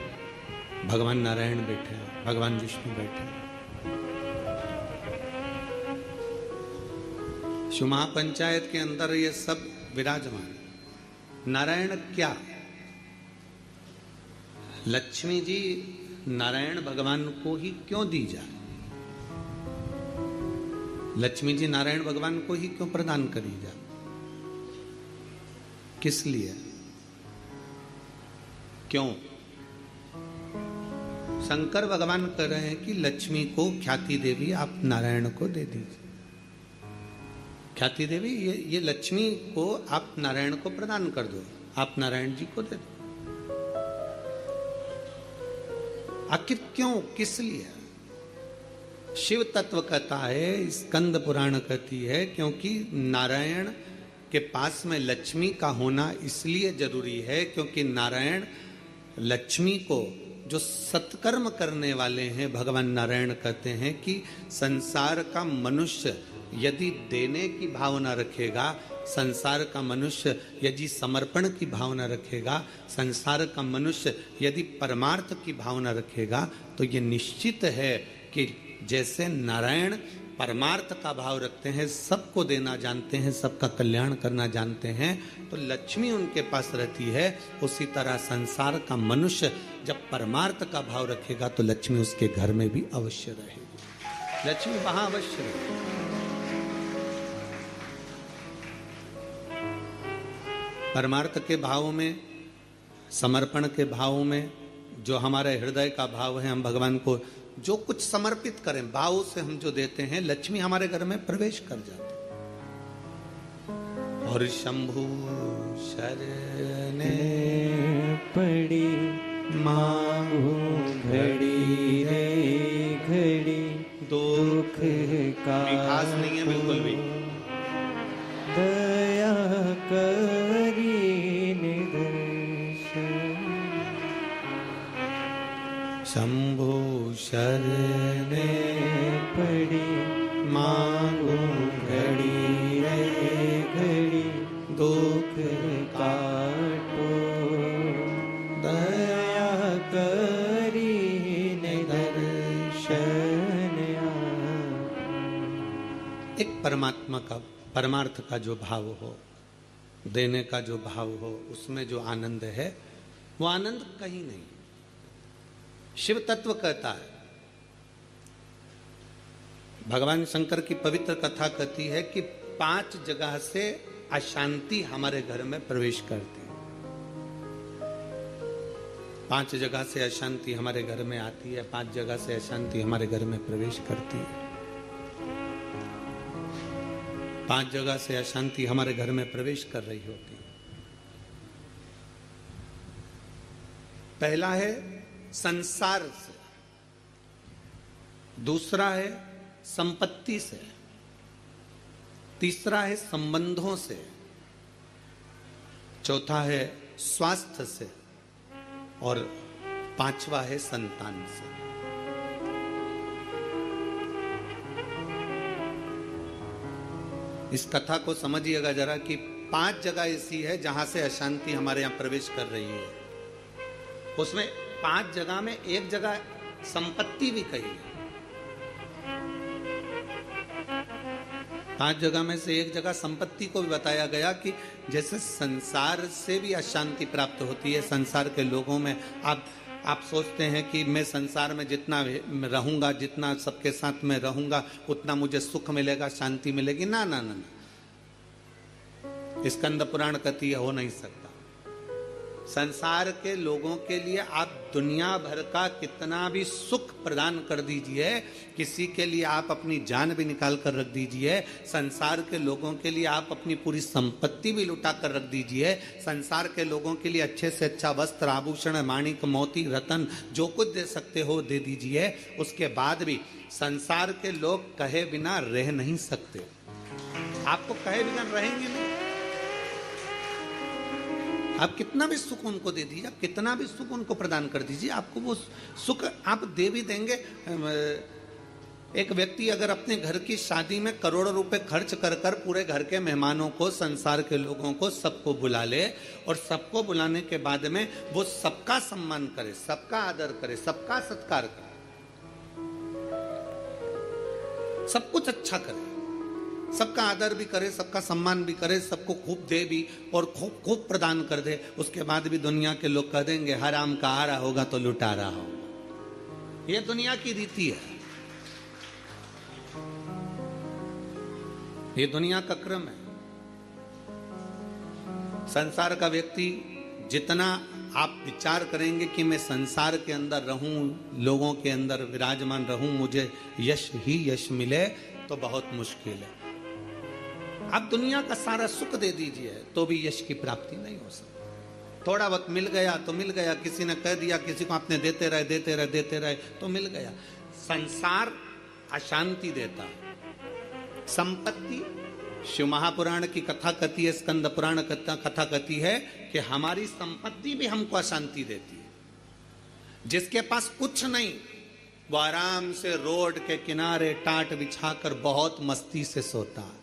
भगवान नारायण बैठे हैं, भगवान विष्णु बैठे हैं। शिव महापंचायत के अंदर ये सब विराजमान। नारायण क्या? लक्ष्मी जी नारायण भगवान को ही क्यों दी जाए? लक्ष्मी जी नारायण भगवान को ही क्यों प्रदान करी जाए? किस लिए? क्यों? शंकर भगवान कह रहे हैं कि लक्ष्मी को ख्याति देवी आप नारायण को दे दीजिए। ख्याति देवी ये लक्ष्मी को आप नारायण को प्रदान कर दो, आप नारायण जी को दे दो। आखिर क्यों, किस लिए? शिव तत्व कहता है, स्कंद पुराण कहती है, क्योंकि नारायण के पास में लक्ष्मी का होना इसलिए जरूरी है क्योंकि नारायण लक्ष्मी को, जो सत्कर्म करने वाले हैं, भगवान नारायण कहते हैं कि संसार का मनुष्य यदि देने की भावना रखेगा, संसार का मनुष्य यदि समर्पण की भावना रखेगा, संसार का मनुष्य यदि परमार्थ की भावना रखेगा, तो ये निश्चित है कि जैसे नारायण परमार्थ का भाव रखते हैं, सबको देना जानते हैं, सबका कल्याण करना जानते हैं, तो लक्ष्मी उनके पास रहती है। उसी तरह संसार to मनुष्य जब परमार्थ का भाव रखेगा तो लक्ष्मी उसके घर में भी अवश्य रहेगी, लक्ष्मी वहां अवश्य रहेगी। परमार्थ के भाव में, समर्पण के भाव में, जो हमारे हृदय का भाव है, हम भगवान को जो कुछ समर्पित करें, भाव से हम जो देते हैं, लक्ष्मी हमारे घर में प्रवेश कर जाती। और शंभु शरणे पड़ी मांगू घड़ी रे घड़ी, दुख का खास नहीं है बिल्कुल भी। दया करी निदर्शन, शंभु शरणे पड़ी मांगू घड़ी रे घड़ी, दुख काटो दया करी निदर्शन। एक परमात्मा का, परमार्थ का जो भाव हो, देने का जो भाव हो, उसमें जो आनंद है, वो आनंद कहीं नहीं। शिव तत्व कहता है, भगवान शंकर की पवित्र कथा कहती है कि 5 जगह से अशांति हमारे घर में प्रवेश करती है। 5 जगह से अशांति हमारे घर में आती है, 5 जगह से अशांति हमारे घर में प्रवेश करती है। 5 जगह से अशांति हमारे घर में प्रवेश कर रही होती है। पहला है संसार से, दूसरा है संपत्ति से, तीसरा है संबंधों से, चौथा है स्वास्थ्य से, और 5वां है संतान से। इस कथा को समझिएगा जरा कि 5 जगह ऐसी है जहां से अशांति हमारे यहां प्रवेश कर रही है। उसमें 5 जगह में एक जगह संपत्ति भी कही है। 5 जगह में से एक जगह संपत्ति को भी बताया गया कि जैसे संसार से भी अशांति प्राप्त होती है। संसार के लोगों में आप सोचते हैं कि मैं संसार में जितना रहूंगा, जितना सबके साथ में रहूंगा, उतना मुझे सुख मिलेगा, शांति मिलेगी। ना ना ना, ना। स्कंद पुराण कहती है हो नहीं सकता। संसार के लोगों के लिए आप दुनिया भर का कितना भी सुख प्रदान कर दीजिए, किसी के लिए आप अपनी जान भी निकाल कर रख दीजिए, संसार के लोगों के लिए आप अपनी पूरी संपत्ति भी लुटा कर रख दीजिए, संसार के लोगों के लिए अच्छे से अच्छा वस्त्र, आभूषण, माणिक, मोती, रतन, जो कुछ दे सकते हो दे दीजिए। उसके बाद भी संसार के लोग कहे बिना रह नहीं सकते। आपको कहे बिना रहेंगे नहीं। आप कितना भी सुख उनको दे दीजिए, आप कितना भी सुख उनको प्रदान कर दीजिए, आपको वो सुख आप दे भी देंगे। एक व्यक्ति अगर अपने घर की शादी में करोड़ों रुपए खर्च कर कर पूरे घर के मेहमानों को, संसार के लोगों को, सबको बुला ले और सबको बुलाने के बाद में वो सबका सम्मान करे, सबका आदर करे, सबका सत्कार करे, सब कुछ अच्छा करे, सबका आदर भी करे, सबका सम्मान भी करे, सबको खूब दे भी और खूब खूब प्रदान कर दे, उसके बाद भी दुनिया के लोग कह देंगे हराम का आ रहा होगा तो लुटा रहा होगा। ये दुनिया की रीति है, ये दुनिया का क्रम है। संसार का व्यक्ति जितना आप विचार करेंगे कि मैं संसार के अंदर रहूं, लोगों के अंदर विराजमान रहूं, मुझे यश ही यश मिले, तो बहुत मुश्किल है। आप दुनिया का सारा सुख दे दीजिए तो भी यश की प्राप्ति नहीं हो सकती। थोड़ा वक्त मिल गया तो मिल गया, किसी ने कह दिया, किसी को आपने देते रहे देते रहे देते रहे तो मिल गया। संसार अशांति देता है। संपत्ति, शिव महापुराण की कथा कहती है, स्कंद पुराण कथा कहती है कि हमारी संपत्ति भी हमको अशांति देती है। जिसके पास कुछ नहीं वो आराम से रोड के किनारे टाट बिछाकर बहुत मस्ती से सोता है।